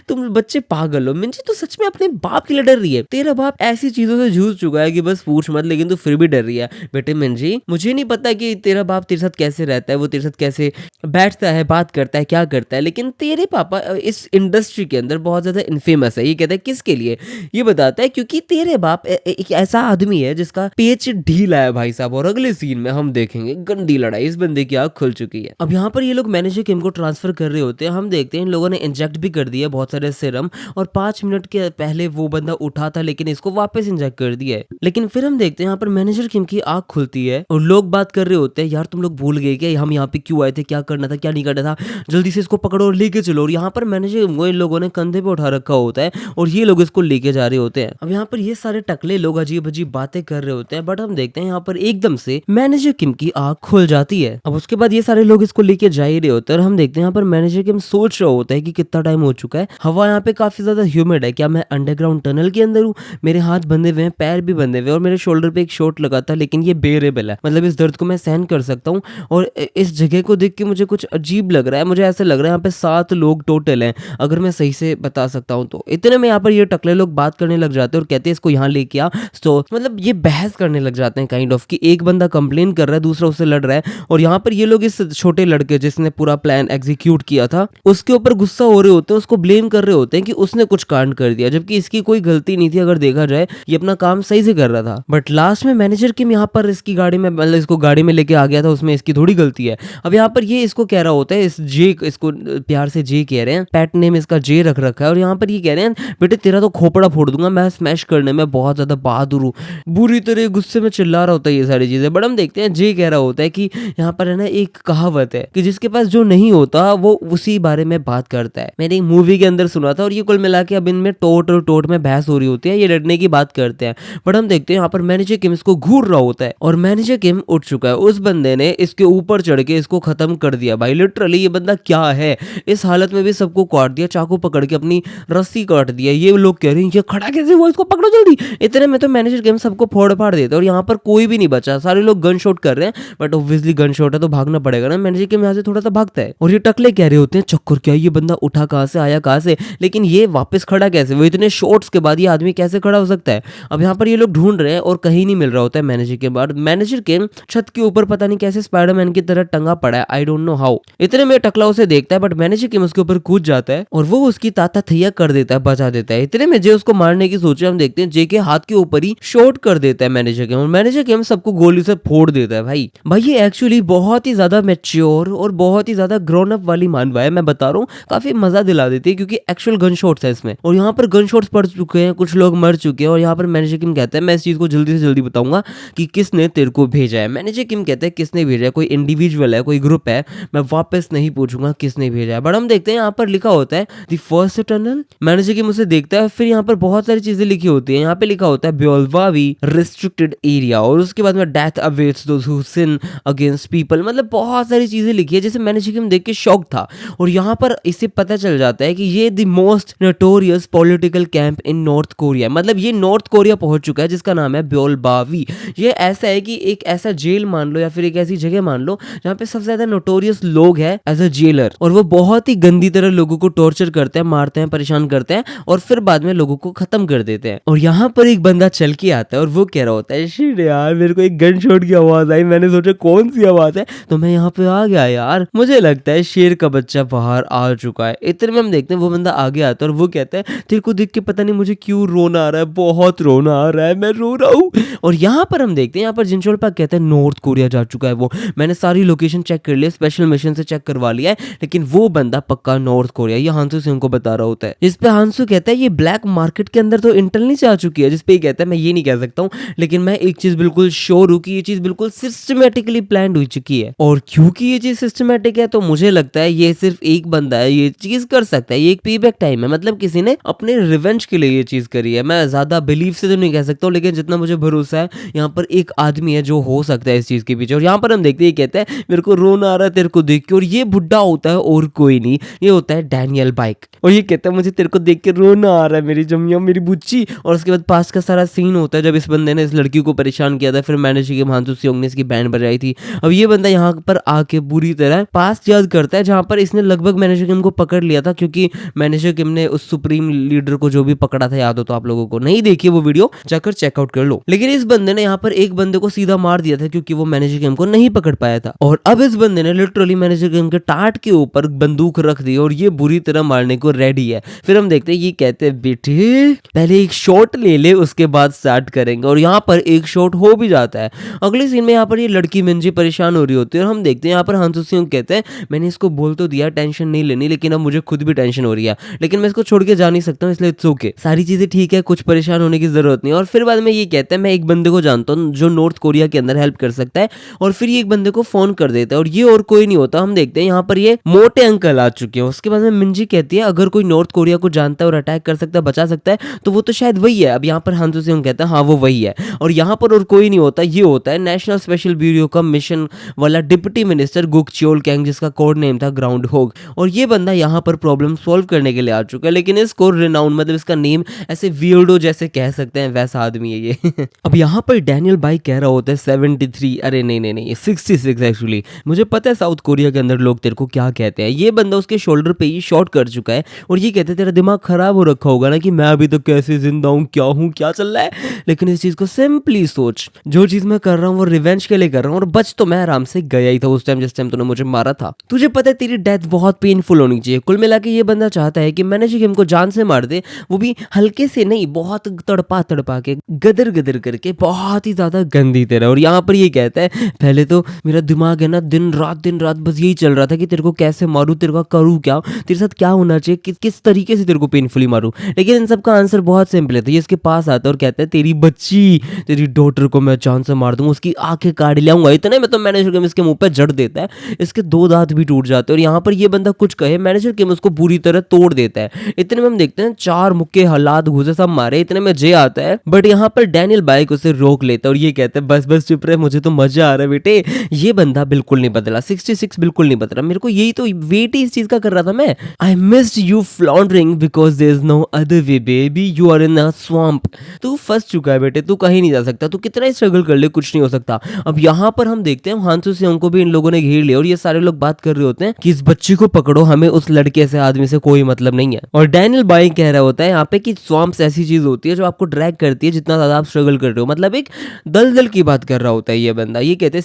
तुम बच्चे पागल हो, मिंजी तो सच में अपने बाप के लिए डर रही है, तेरा बाप ऐसी चीजों से जूझ चुका है कि बस पूछ मत, लेकिन तू फिर भी डर रही है। बेटे मिंजी मुझे नहीं पता कि तेरा बाप तेरे साथ कैसे रहता है, वो तेरे साथ कैसे बैठता है, बात करता है, क्या करता है, लेकिन तेरे पापा इस इंडस्ट्री के अंदर बहुत ज्यादा इनफेमस है। ये कहता है किसके लिए, ये बताता है क्योंकि तेरे बाप एक ऐसा आदमी है जिसका पेच ढीला है भाई साहब। और अगले सीन में हम देखेंगे गंदी लड़ाई, इस बंदे की आंख खुल चुकी है। अब यहाँ पर ये लोग मैनेजर किम को ट्रांसफर कर रहे होते हैं, हम देखते हैं इन लोगों ने इंजेक्ट भी कर दिया बहुत सारे सीरम, और 5 मिनट के पहले वो बंदा उठा था लेकिन इसको वापस इंजेक्ट कर दिया है। लेकिन फिर हम देखते हैं यहाँ पर मैनेजर किम की आंख खुलती है और लोग बात कर रहे होते हैं यार तुम लोग भूल गए क्या हम यहाँ पे क्यों आए थे, क्या करना था क्या नहीं करना था, जल्दी से इसको पकड़ो और लेके चलो। और यहाँ पर मैनेजर वो इन लोगों ने कंधे पे उठा रखा होता है और ये लोग इसको लेके जा रहे होते हैं। अब यहाँ पर ये सारे टकले लोग अजीब अजीब बातें कर रहे होते हैं, बट हम देखते हैं यहाँ पर एकदम से मैनेजर किम की आंख खुल जाती है। अब उसके बाद ये सारे लोग इसको लेके जा ही रहे होते हैं और हम देखते हैं यहाँ पर मैनेजर किम सोच रहा होता है कि कितना टाइम हो चुका है, हवा यहाँ पे काफी ज्यादा ह्यूमिड है, क्या मैं अंडरग्राउंड टनल के अंदर हूँ, मेरे हाथ बंधे हुए हैं, पैर भी बंधे हुए, और मेरे शोल्डर पे एक शॉट लगा था लेकिन ये बेरेबल है, मतलब इस दर्द को मैं सहन कर सकता हूँ। और इस जगह को देख के मुझे कुछ अजीब लग रहा है, मुझे ऐसा लग रहा है यहाँ पे 7 लोग टोटल हैं अगर मैं सही से बता सकता हूँ तो। इतने में यहाँ पर ये टकले लोग बात करने लग जाते हैं और कहते हैं इसको यहाँ लेके आ। तो मतलब ये बहस करने लग जाते हैं काइंड ऑफ कि एक बंदा कंप्लेन कर रहा है दूसरा उससे लड़ रहा है, और यहाँ पर ये लोग इस छोटे लड़के जिसने पूरा प्लान एग्जीक्यूट किया था उसके ऊपर गुस्सा हो रहे होते हैं, उसको ब्लेम कर रहे होते हैं कि उसने कुछ कांड कर दिया, जबकि इसकी कोई गलती नहीं थी। अगर देखा जाए ये अपना काम सही से कर रहा था, बट लास्ट में मैनेजर किम यहाँ पर इसकी गाड़ी में, मतलब इसको गाड़ी में लेके आ गया था, उसमें इसकी थोड़ी गलती है। अब यहाँ पर ये इसको कह रहा होता है, इस जे, इसको प्यार से जे कह रहे हैं, पेट नेम इसका जे रख रखा है, और यहाँ पर ये कह रहे हैं बेटे तेरा तो खोपड़ा फोड़ दूंगा, मैं स्मैश करने में बहुत ज्यादा बहादुर हूँ, बुरी तरह गुस्से में चिल्ला रहा होता है ये सारी चीजें। बट हम देखते हैं जे कह रहा होता है कि यहाँ पर है ना एक कहावत है कि जिसके पास जो नहीं होता वो उसी बारे में बात करता है। मैंने एक मूवी के अंदर सुना था, और ये कुल मिला के अब इनमें टोट और टोट में बहस हो रही होती है, ये लड़ने की बात करते हैं। बट हम देखते हैं यहाँ पर मैनेजर किम इसको घूर रहा होता है और मैनेजर किम उठ चुका है, उस बंदे ने इसके ऊपर चढ़ के इसको खत्म कर दिया भाई। लिटरली ये बंदा क्या है, इस हालत में भी सबको काट दिया, चाकू पकड़ के अपनी रस्सी काट दिया। ये लोग कह रहे हैं ये खड़ा कैसे हुआ, इसको पकड़ो जल्दी। इतने में तो मैनेजर किम सबको फोड़ फाड़ देता है और यहाँ पर कोई भी नहीं बचा, सारे लोग गन शॉट कर रहे हैं, बट ऑब्वियसली गन शॉट है तो भागना पड़ेगा ना। मैनेजर किम यहाँ से थोड़ा सा भागता है और ये टकले कह रहे होते हैं चक्कर क्या, ये बंदा उठा कहाँ से, आया कहाँ से, लेकिन ये वापस खड़ा कैसे, वो इतने शॉट्स के बाद ये आदमी कैसे खड़ा हो सकता है। अब यहाँ पर ये लोग ढूंढ रहे हैं और कहीं नहीं मिल रहा होता है मैनेजर के बाद। मैनेजर के छत के ऊपर पता नहीं कैसे स्पाइडरमैन की तरह टंगा पड़ा है, आई डोंट नो हाउ। इतने में टकला उसे देखता है बट मैनेजर किम उसके ऊपर कूद जाता है और वो उसकी ताता थैया कर देता है, बचा देता है। इतने में जे उसको मारने की सोचे, हम देखते हैं जे के हाथ के ऊपर ही शॉट कर देता है मैनेजर किम, और मैनेजर किम सबको गोली से फोड़ देता है। भाई ये एक्चुअली बहुत ही ज्यादा मैच्योर और बहुत ही ज्यादा ग्रोन अप वाली मानवा है, मैं बता रहा हूँ, काफी मजा दिला देती है क्योंकि एक्चुअल गन शॉट्स है इसमें, और यहाँ पर गन शॉट्स पड़ चुके हैं, कुछ लोग मर चुके हैं, और यहाँ पर मैनेजर किम कहता है मैं इस चीज को जल्दी से जल्दी बताऊंगा कि किसने तेरे को भेजा है। मैनेजर किम कहते हैं किसने भेजा है, कोई इंडिविजुअल है, कोई ग्रुप है, मैं वापस नहीं पूछूंगा किसने भेजा है। बट हम देखते हैं यहाँ पर लिखा होता है द फर्स्ट टनल। मैनेजर किम उसे देखता है, फिर यहाँ पर बहुत सारी चीजें लिखी होती है, यहाँ पे लिखा होता है बेलवावी रिस्ट्रिक्टेड एरिया, और उसके बाद में death awaits those who sin against people, मतलब बहुत सारी चीजें लिखी है जिसे मैनेजर किम देख के शॉक था। और यहाँ पर इससे पता चल जाता है कि ये the most notorious political camp in north Korea, मतलब ये नॉर्थ कोरिया पहुंच चुका है जिसका नाम है बेलवावी। ये ऐसा है कि एक ऐसा जेल मान लो या फिर एक ऐसी जगह मान लो जहाँ पे सबसे ज्यादा नोटोरियस लोग हैं एज अ जेलर, और वो बहुत ही गंदी तरह लोगों को टॉर्चर करते हैं, मारते हैं, परेशान करते हैं और फिर बाद में लोगों को खत्म कर देते हैं। और यहाँ पर एक बंदा चल के आता है और वो कह रहा होता है शिट यार, मेरे को एक गन शॉट की आवाज आई, मैंने सोचा कौन सी आवाज है, तो मैं यहाँ पे आ गया यार, मुझे लगता है शेर का बच्चा बाहर आ चुका है। इतने में हम देखते हैं वो बंदा आगे आता है और वो कहता है तेरे को देख के पता नहीं मुझे क्यों रोना आ रहा है, बहुत रोना आ रहा है, मैं रो रहा हूँ। और यहाँ पर हम देखते हैं, यहाँ पर जिनचोल पाक कहता है नॉर्थ कोरिया जा चुका है वो, मैंने सारी लोकेशन चेक कर लिया, स्पेशल मिशन से चेक करवा लिया है, लेकिन वो बंदा पक्का नॉर्थ कोरिया, ये हांसू सिंह को बता रहा होता है। जिस पे हांसू कहता है ये ब्लैक मार्केट के अंदर तो इंटरनली से आ चुकी है, जिसपे कहता है मैं ये नहीं कह सकता हूँ, लेकिन मैं एक चीज बिल्कुल श्योर हूँ कि ये चीज बिल्कुल सिस्टमेटिकली प्लान हो चुकी है। और क्योंकि ये चीज सिस्टमेटिक है तो मुझे लगता है ये सिर्फ एक बंदा है ये चीज कर सकता है, ये एक पेबैक टाइम है, मतलब किसी ने अपने रिवेंज के लिए ये चीज करी है। मैं ज्यादा बिलीव से तो नहीं कह सकता हूँ, लेकिन जितना मुझे भरोसा है यहाँ पर एक आदमी है जो हो सकता है इस चीज के पीछे। और यहाँ पर हम देखते हैं कहता है मेरे को रोना आ रहा है तेरे को देख के, और ये बुढ़ा होता है और कोई नहीं, ये होता है डैनियल बाइक, और ये कहता है मुझे तेरे को देख के रोना आ रहा है मेरी जमिया मेरी बुच्ची। और उसके बाद पास का सारा सीन होता है जब इस बंदे ने इस लड़की को परेशान किया था, फिर मैनेजर के हांसू सिंह ने इसकी बैंड बजाई थी। अब ये बंदा यहाँ पर आके बुरी तरह पास याद करता है जहां पर इसने लगभग मैनेजर किम को पकड़ लिया था, क्योंकि मैनेजर किम ने उस सुप्रीम लीडर को जो भी पकड़ा था, याद हो तो आप लोगों को, नहीं देखिए वो वीडियो जाकर चेकआउट कर लो। लेकिन इस बंदे ने यहाँ पर एक बंदे को सीधा मार दिया था क्योंकि वो मैनेजर किम को नहीं पकड़ पाया था, और अब इस बंदे ने लिटरली मैनेजर किम के टाट के ऊपर बंदूक रख दी और ये बुरी तरह मारने को रेडी है। फिर हम देखते हैं ये कहते हैं बेटे पहले एक शॉट ले ले उसके बाद स्टार्ट करेंगे, और यहाँ पर एक शॉट हो भी जाता है। अगले सीन में यहाँ पर ये लड़की मिंजी परेशान हो रही होती है और हम देखते हैं यहाँ पर हांसू सिंह कहते हैं मैंने इसको बोल तो दिया टेंशन नहीं लेनी, लेकिन अब मुझे खुद भी टेंशन हो रही है, लेकिन मैं इसको छोड़ के जा नहीं सकता हूँ, इसलिए इट्स ओके, सारी चीजें ठीक है, कुछ परेशान होने की जरूरत नहीं। और फिर बाद में ये कहता है मैं एक बंदे को जानता हूँ जो नॉर्थ कोरिया के अंदर हेल्प कर सकता है, और फिर ये एक बंदे को फोन कर देता है और ये और कोई नहीं होता। हम देखते हैं यहाँ पर ये मोटे अंकल आ चुके हैं। उसके बाद में मिंजी कहती है अगर कोई नॉर्थ कोरिया को जानता है और अटैक कर सकता है, बचा सकता है, तो वो तो शायद वही है। अब यहाँ पर हांसू सिंह कहता है हाँ वो वही है, और यहाँ पर और कोई नहीं होता, ये होता है नेशनल स्पेशल ब्यूरो का मिशन वाला डिप्टी मिनिस्टर गुक चियोल कैंग, जिसका कोड नेम था ग्राउंड होग। और ये बंदा यहाँ पर प्रॉब्लम सॉल्व करने के लिए आ चुका है, लेकिन इसको रिनाउंड मतलब इसका नेम ऐसे वियर्डो जैसे कह सकते हैं, वैसा आदमी है ये। अब यहाँ पर डैनियल बाइक कह रहा होता है 73, अरे नहीं 66 एक्चुअली, मुझे पता है साउथ कोरिया के अंदर लोग तेरे को क्या कहते हैं। ये बंदा उसके शोल्डर पे ही शॉट कर चुका है और ये कहते हैं तेरा दिमाग खराब हो रखा होगा ना कि मैं अभी तो कैसे जिंदा हूँ, क्या चल रहा है, लेकिन इस चीज को सिंपली सोच, जो चीज मैं कर रहा हूँ वो रिवेंज के लिए कर रहा हूँ, और बच तो मैं आराम से गया ही था उस टाइम जिस टाइम तूने मुझे मारा था। तुझे पता है तेरी डेथ बहुत पेनफुल होनी चाहिए। कुल मिला के ये बंदा चाहता है कि मैनेजर किम को जान से मार दे, वो भी हल्के से नहीं, बहुत तड़पा के गदर करके, बहुत ही ज्यादा गंदी तरह। और यहाँ पर ये कहता है पहले तो मेरा दिमाग है ना दिन रात बस यही चल रहा था कि तेरे को कैसे मारूं, तेरे को करूं क्या, तेरे साथ क्या होना चाहिए, किस तरीके से तेरे को पेनफुली मारूं। लेकिन इन सब का आंसर बहुत सिंपल है। तो ये इसके पास आता है और कहता है तेरी बच्ची, तेरी डॉटर को मैं जान से मार दूंगा, उसकी आंखें काट लाऊंगा। इतने में तो मैनेजर किम इसके मुंह पे जड़ देता है, इसके 2 दांत भी टूट जाते हैं। और यहाँ पर ये बंदा कुछ कहे, मैनेजर किम उसको पूरी तरह तोड़ देता है। इतने में हम देखते हैं 4 मुक्के हालात घुसे सब मारे। इतने में जे आता है, बट यहाँ पर डैनियल बाइक उसे रोक लेता है और ये कहता है बस चुप रहे, मुझे तो मजा आ रहा है बेटे। ये बंदा बिल्कुल नहीं बदला, 66 बिल्कुल नहीं बदला। मेरे को यही तो वेट ही इस चीज का कर रहा था मैं। I missed you floundering because there is no other way baby, you are in a swamp. तू फंस चुका है बेटे, तू कहीं नहीं जा सकता, तू कितना ही स्ट्रगल कर ले कुछ नहीं हो सकता। अब यहाँ पर हम देखते हैं हांसू सिंह को भी इन लोगों ने घेर लिया और ये सारे लोग बात कर रहे होते हैं कि इस बच्ची को पकड़ो, हमें उस लड़के से आदमी से कोई मतलब नहीं है। और डैनियल बाई कह रहा होता है यहाँ पे कि स्वैम्प्स ऐसी चीज होती है जो आपको ड्रैग करती है जितना ज्यादा आप स्ट्रगल कर रहे हो, मतलब एक दलदल की बात कर रहा होता है ये बंदा। ये कहते हैं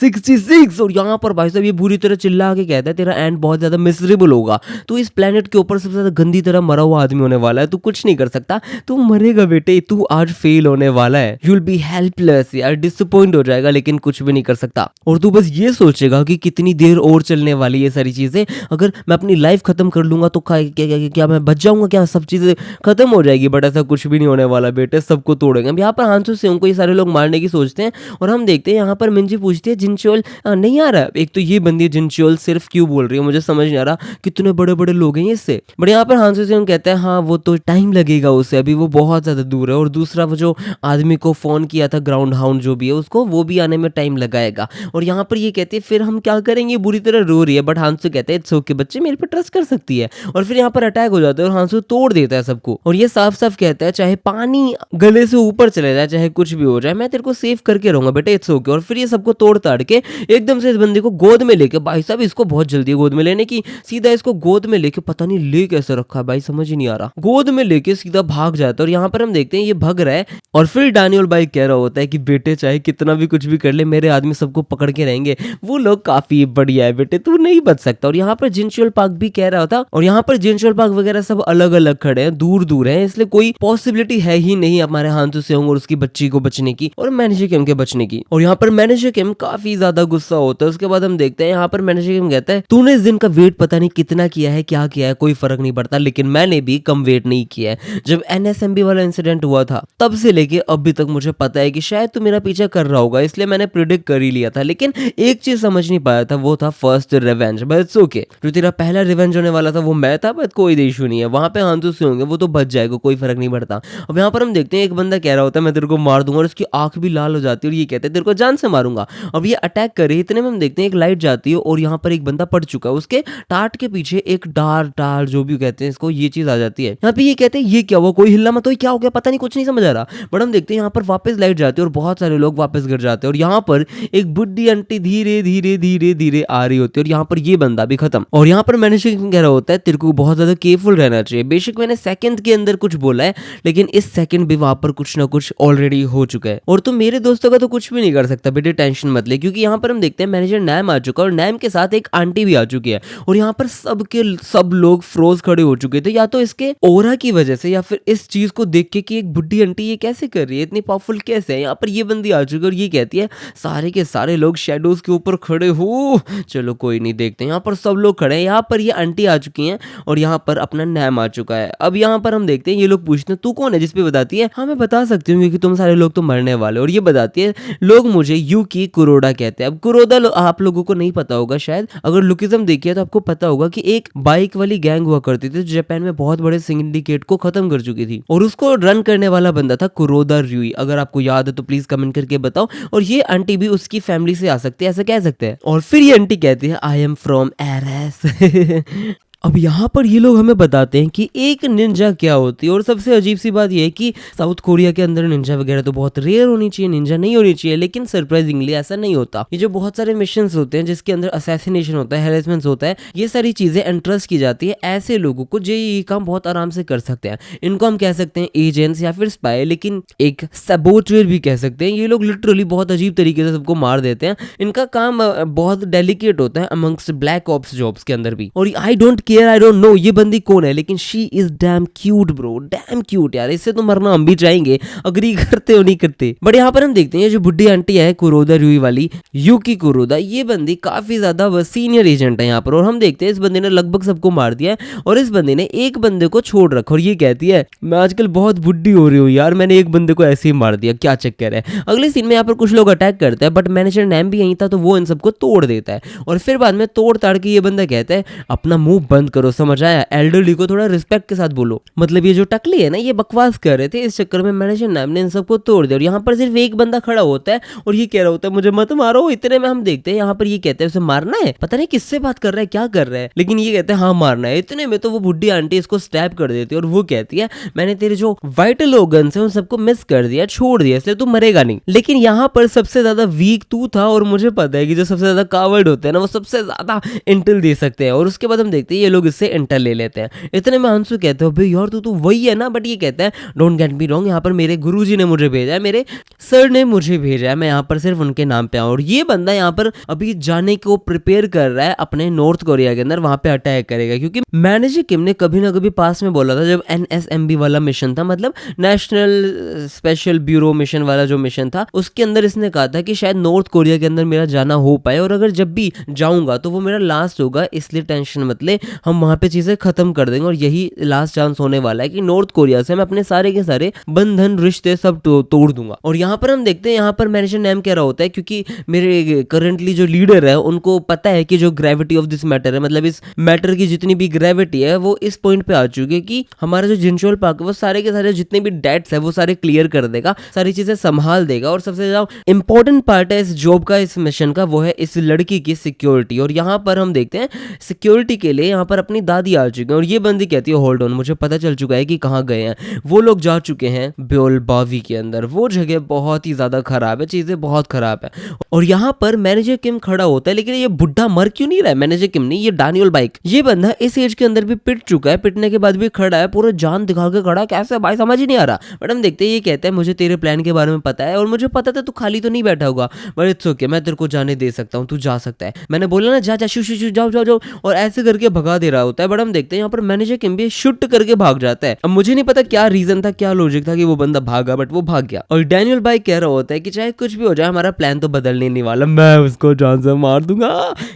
66 और यहाँ पर भाई साहब ये बुरी तरह चिल्ला के कहता है तेरा एंड बहुत ज्यादा मिजरेबल होगा, तू इस प्लेनेट के ऊपर सबसे ज्यादा गंदी तरह मरा हुआ आदमी होने वाला है, तू कुछ नहीं कर सकता, तू मरेगा बेटे, तू आज फेल होने वाला है, यू विल बी हेल्पलेस यार, डिसअपॉइंट हो जाएगा लेकिन कुछ भी नहीं कर सकता। और तू बस ये सोचेगा कि कितनी देर और चलने वाली ये सारी चीजें, अगर मैं अपनी लाइफ खत्म कर लूंगा तो क्या मैं बच जाऊंगा, क्या सब चीजें खत्म हो जाएगी? बट ऐसा कुछ भी नहीं होने वाला बेटे, सबको तोड़ेंगे। अब यहाँ पर हांसू से उनको ये सारे लोग मारने की सोचते हैं और हम देखते हैं यहाँ पर मिंजी पूछती है जिनचोल नहीं आ रहा। एक तो ये बंदी जिनचोल सिर्फ क्यों बोल रही है मुझे समझ नहीं आ रहा, कितने बड़े बड़े लोग हैं इससे। बट यहाँ पर हांसू से कहते हैं हाँ वो तो टाइम लगेगा उसे, अभी वो बहुत ज्यादा दूर है, और दूसरा वो जो आदमी को फोन किया था ग्राउंड हाउंड जो भी है उसको, वो भी आने में टाइम लगाएगा। और यहाँ पर ये कहते हैं फिर हम क्या करेंगे, बुरी तरह रो रही है। बट हांसू कहते हैं इट्स ओके बच्चे, मेरे पे ट्रस्ट कर सकती है। और फिर यहाँ पर अटैक हो जाता है और हांसू तोड़ देता है सबको, और ये साफ साफ कहता है चाहे पानी गले से ऊपर चले जाए, चाहे कुछ भी हो जाए, मैं तेरे को सेव करके रहूंगा बेटे, इट्स ओके। और फिर ये सबको तोड़ ताड़ के एकदम से इस बंदे को गोद में लेके, भाई साहब इसको बहुत जल्दी है गोद में लेने की, सीधा इसको गोद में लेके, पता नहीं ले कैसे रखा है भाई, समझ ही नहीं आ रहा, गोद में लेके सीधा भाग जाता है। और यहाँ पर हम देखते हैं ये भाग रहा है और फिर डैनियल भाई कह रहा होता है कि बेटे चाहे कितना भी कुछ भी कर ले, मेरे आदमी सबको पकड़ के रहेंगे, वो लोग काफी बढ़िया है बेटे, तू नहीं बच सकता। और यहाँ पर जिनशोल पार्क भी कह रहा होता, और यहाँ पर जिनशोल पार्क वगैरह सब अलग अलग खड़े हैं, दूर दूर है, इसलिए कोई पॉसिबिलिटी है ही नहीं हमारे हांसू से और उसकी बच्ची को बचने की और मैनेजर किम के बचने की। और यहाँ पर मैनेजर किम काफी ज्यादा गुस्सा होता है। उसके बाद हम देखते हैं यहाँ पर मैनेजर किम कहता है तूने इस दिन का वेट पता नहीं कितना किया है, क्या किया है, कोई फर्क नहीं पड़ता, लेकिन मैंने भी कम वेट नहीं किया है। जब NSMB वाला इंसिडेंट हुआ था तब से लेके अभी तक मुझे पता है कि शायद तू मेरा पीछा कर रहा होगा, इसलिए मैंने प्रिडिक्ट कर ही लिया था, लेकिन एक चीज समझ नहीं पाया था, वो था first revenge. But it's okay, जो तेरा पहला रिवेंज होने वाला था वो मैं था, बट कोई इशू नहीं है, वहां पे हांसू से होंगे वो तो बच जाएगा, कोई फर्क नहीं पड़ता। अब यहाँ पर हम देखते हैं एक बंदा कह रहा होता है मैं तेरे को मार दूंगा, और उसकी आंख भी लाल हो जाती है और ये कहते हैं तेरे को जान से मारूंगा। अब ये अटैक करे, इतने में हम देखते हैं एक लाइट जाती है और यहाँ पर एक बंदा पड़ चुका है, उसके टाट के पीछे एक डार जो भी कहते हैं इसको, ये चीज आ जाती है। यहाँ पे ये कहते हैं ये क्या हुआ, कोई हिला मत हो, क्या हो गया पता नहीं, कुछ नहीं समझ आ रहा। बट हम देखते हैं यहाँ पर वापस लाइट जाती है और बहुत सारे लोग वापस गिर जाते हैं, और यहाँ पर एक बुड्ढी आंटी धीरे धीरे धीरे धीरे आ रही होती है, और यहाँ पर ये बंदा भी खत्म। और यहाँ पर मैंने कह रहा होता है तेरे को बहुत ज्यादा केयरफुल रहना चाहिए। बेशक मैंने सेकंड के अंदर कुछ बोला है, लेकिन इस सेकंड भी वहां पर कुछ ना कुछ ऑलरेडी हो चुका है, और तुम मेरे दोस्तों का तो कुछ भी नहीं कर सकता बेटे, टेंशन मत ले। क्योंकि यहाँ पर हम देखते हैं मैनेजर नैम आ चुका है और नैम के साथ एक आंटी भी आ चुकी है, और यहाँ पर सब लोग फ्रोज खड़े हो चुके थे, या तो इसके ओरा की वजह से या फिर इस चीज को देख के कि एक बुड्ढी आंटी ये कैसे कर रही है, इतनी पावरफुल कैसे है। यहाँ पर ये बंदी आ चुकी है और ये कहती है सारे के सारे लोग शेडोज के ऊपर खड़े हो, चलो कोई नहीं देखते। यहाँ पर सब लोग खड़े हैं, यहाँ पर ये आंटी आ चुकी है और यहाँ पर अपना नैम आ चुका है। अब यहाँ पर हम देखते हैं ये लोग पूछते हैं तू कौन है, जिसपे बताती है हाँ मैं बता सकती हूँ क्योंकि तुम सारे लोग तो मरने वाले, और ये बताती है लोग मुझे यूकी कुरोडा कहते हैं। अब कुरोदा आप लोगों को नहीं पता होगा शायद, अगर लुकिज्म देखिए तो आपको पता होगा कि एक बाइक वाली गैंग हुआ करती थी जो जापान में बहुत बड़े सिंडिकेट को खत्म कर चुकी थी, और उसको रन करने वाला बंदा था कुरोदा ryui। अगर आपको याद है तो प्लीज कमेंट करके बताओ। और ये आंटी भी उसकी फैमिली से आ सकती है, ऐसा कह सकते हैं। और फिर ये आंटी कहती है आई एम फ्रॉम एरस। अब यहाँ पर ये लोग हमें बताते हैं कि एक निंजा क्या होती है, और सबसे अजीब सी बात ये है कि साउथ कोरिया के अंदर निंजा वगैरह तो बहुत रेयर होनी चाहिए, निंजा नहीं होनी चाहिए, लेकिन सरप्राइजिंगली ऐसा नहीं होता। ये जो बहुत सारे मिशंस होते हैं जिसके अंदर असैसिनेशन होता है, हैरेसमेंट होता है, ये सारी चीजें एंट्रस्ट की जाती है ऐसे लोगों को जो ये काम बहुत आराम से कर सकते हैं। इनको हम कह सकते हैं एजेंट्स या फिर स्पाई, लेकिन एक सबोटेयर भी कह सकते हैं। ये लोग लिटरली बहुत अजीब तरीके से सबको मार देते हैं, इनका काम बहुत डेलिकेट होता है अमंगस्ट ब्लैक ऑप्स जॉब्स के अंदर भी। और I don't care, I don't know ये बंदी कौन है, लेकिन she is damn cute bro, dam cute यार, इससे तो मरना हम भी चाहेंगे, अग्री करते हो नहीं करते। बट यहाँ पर हम देखते हैं जो बुड्ढी आंटी है कुरोदा ryui वाली, यूकी कुरोदा, ये बंदी काफी ज्यादा सीनियर एजेंट है यहाँ पर, और हम देखते हैं इस बंदे ने लगभग सबको मार दिया है, और इस बंदे ने एक बंदे को छोड़ रखा, और ये कहती है मैं आजकल बहुत बुड्ढी हो रही हूँ यार, मैंने एक बंदे को ऐसे ही मार दिया, क्या चक्कर है। अगले सीन में यहाँ पर कुछ लोग अटैक करते हैं, बट मैनेजर नैम भी यहीं था तो वो इन सबको तोड़ देता है, और फिर बाद में तोड़ ताड़ के ये बंदा कहता है अपना मुंह बंद करो, समझ आया, एल्डरली को थोड़ा रिस्पेक्ट के साथ बोलो। मतलब ये जो टकली है ना ये बकवास कर रहे थे, इस चक्कर में मैनेजर नैम ने इन सबको तोड़ दिया, और यहाँ पर सिर्फ एक बंदा खड़ा होता है और ये कह रहा होता है मुझे मत मारो। इतने में हम देखते हैं यहाँ पर ये कहते हैं उसे मारना है, पता नहीं किससे बात कर रहा है, क्या कर रहा है, लेकिन ये कहते हैं हाँ मारना है। इतने में तो वो बुड्ढी आंटी इसको स्टैब कर देती है, और वो कहती है मैंने तेरे जो वाइटल ऑर्गन्स हैं उन सबको मिस कर दिया, छोड़ दिया, इसलिए तू मरेगा नहीं। लेकिन यहाँ पर सबसे ज्यादा वीक तू था, और मुझे पता है कि जो सबसे ज्यादा कावर्ड होते हैं ना वो सबसे ज्यादा इंटेल दे सकते हैं। और उसके बाद हम देखते हैं ये ये लोग इससे इंटर ले लेते हैं। इतने में अंशु कहते हो भाई यार तू वही है ना, बट ये कहता है डोंट गेट मी रॉन्ग, यहाँ पर मेरे गुरुजी ने मुझे भेजा है, मेरे सर ने मुझे भेजा है, मैं यहाँ पर सिर्फ उनके नाम पे आऊँ। और ये बंदा यहाँ पर अभी जाने को प्रिपेयर कर रहा है अपने नॉर्थ कोरिया के अंदर, वहां पे अटैक करेगा, क्योंकि मैनेजर किम ने कभी ना कभी पास में बोला था जब NSMB वाला मिशन था, मतलब नेशनल स्पेशल ब्यूरो मिशन वाला जो मिशन था, उसके अंदर इसने कहा था कि शायद नॉर्थ कोरिया के अंदर मेरा जाना हो पाए, और अगर जब भी जाऊंगा तो वो मेरा लास्ट होगा, इसलिए टेंशन मत ले, हम वहां पे चीजें खत्म कर देंगे। और यही लास्ट चांस होने वाला है कि नॉर्थ कोरिया से मैं अपने सारे के सारे बंधन रिश्ते सब तोड़ दूंगा। और यहाँ पर हम देखते हैं, यहाँ पर मैनेजर नेम कह रहा होता है क्योंकि मेरे करंटली जो लीडर है उनको पता है कि जो ग्रेविटी ऑफ दिस मैटर है, मतलब इस मैटर की जितनी भी ग्रेविटी है वो इस पॉइंट पे आ चुकी है कि हमारा जो जिनचोल पार्क है वो सारे के सारे जितने भी डेट्स है वो सारे क्लियर कर देगा, सारी चीजें संभाल देगा। और सबसे ज्यादा इंपॉर्टेंट पार्ट है इस जॉब का, इस मिशन का, वो है इस लड़की की सिक्योरिटी। और यहाँ पर हम देखते हैं सिक्योरिटी के लिए यहाँ पर अपनी दादी आ चुकी है, और ये बंदी कहती है होल्ड ऑन, मुझे पता चल चुका है कि कहाँ गए हैं वो लोग, जा चुके हैं ब्योलबावी के अंदर। वो जगह बहुत ही ज्यादा खराब है, चीजें बहुत खराब है। और यहाँ पर मैनेजर किम खड़ा होता है, लेकिन ये बुढ़ा मर क्यों नहीं रहा है? मैनेजर किम नहीं, ये डैनियल बाइक, ये बंदा इस एज के अंदर भी पिट चुका है, पिटने के बाद भी खड़ा है, पूरा जान दिखा के खड़ा, कैसे भाई समझ ही नहीं आ रहा। बट हम देखते हैं ये कहता है मुझे तेरे प्लान के बारे में पता है, और मुझे पता था तू खाली तो नहीं बैठा होगा, बट इट्स ओके, मैं तेरे को जाने दे सकता हूँ, तू जा सकता है, मैंने बोला ना जा जा शू शू शू जाओ जाओ जाओ, और ऐसे करके भगा दे रहा होता है। बट हम देखते हैं यहाँ पर मैनेजर किम भी शूट करके भाग जाता है। अब मुझे नहीं पता क्या रीजन था, क्या लॉजिक था कि वो बंदा भागा, बट वो भाग गया। और डैनियल भाई कह रहा होता है कि चाहे कुछ भी हो जाए हमारा प्लान तो बदलने नहीं वाला, मैं उसको जान से मार दूंगा।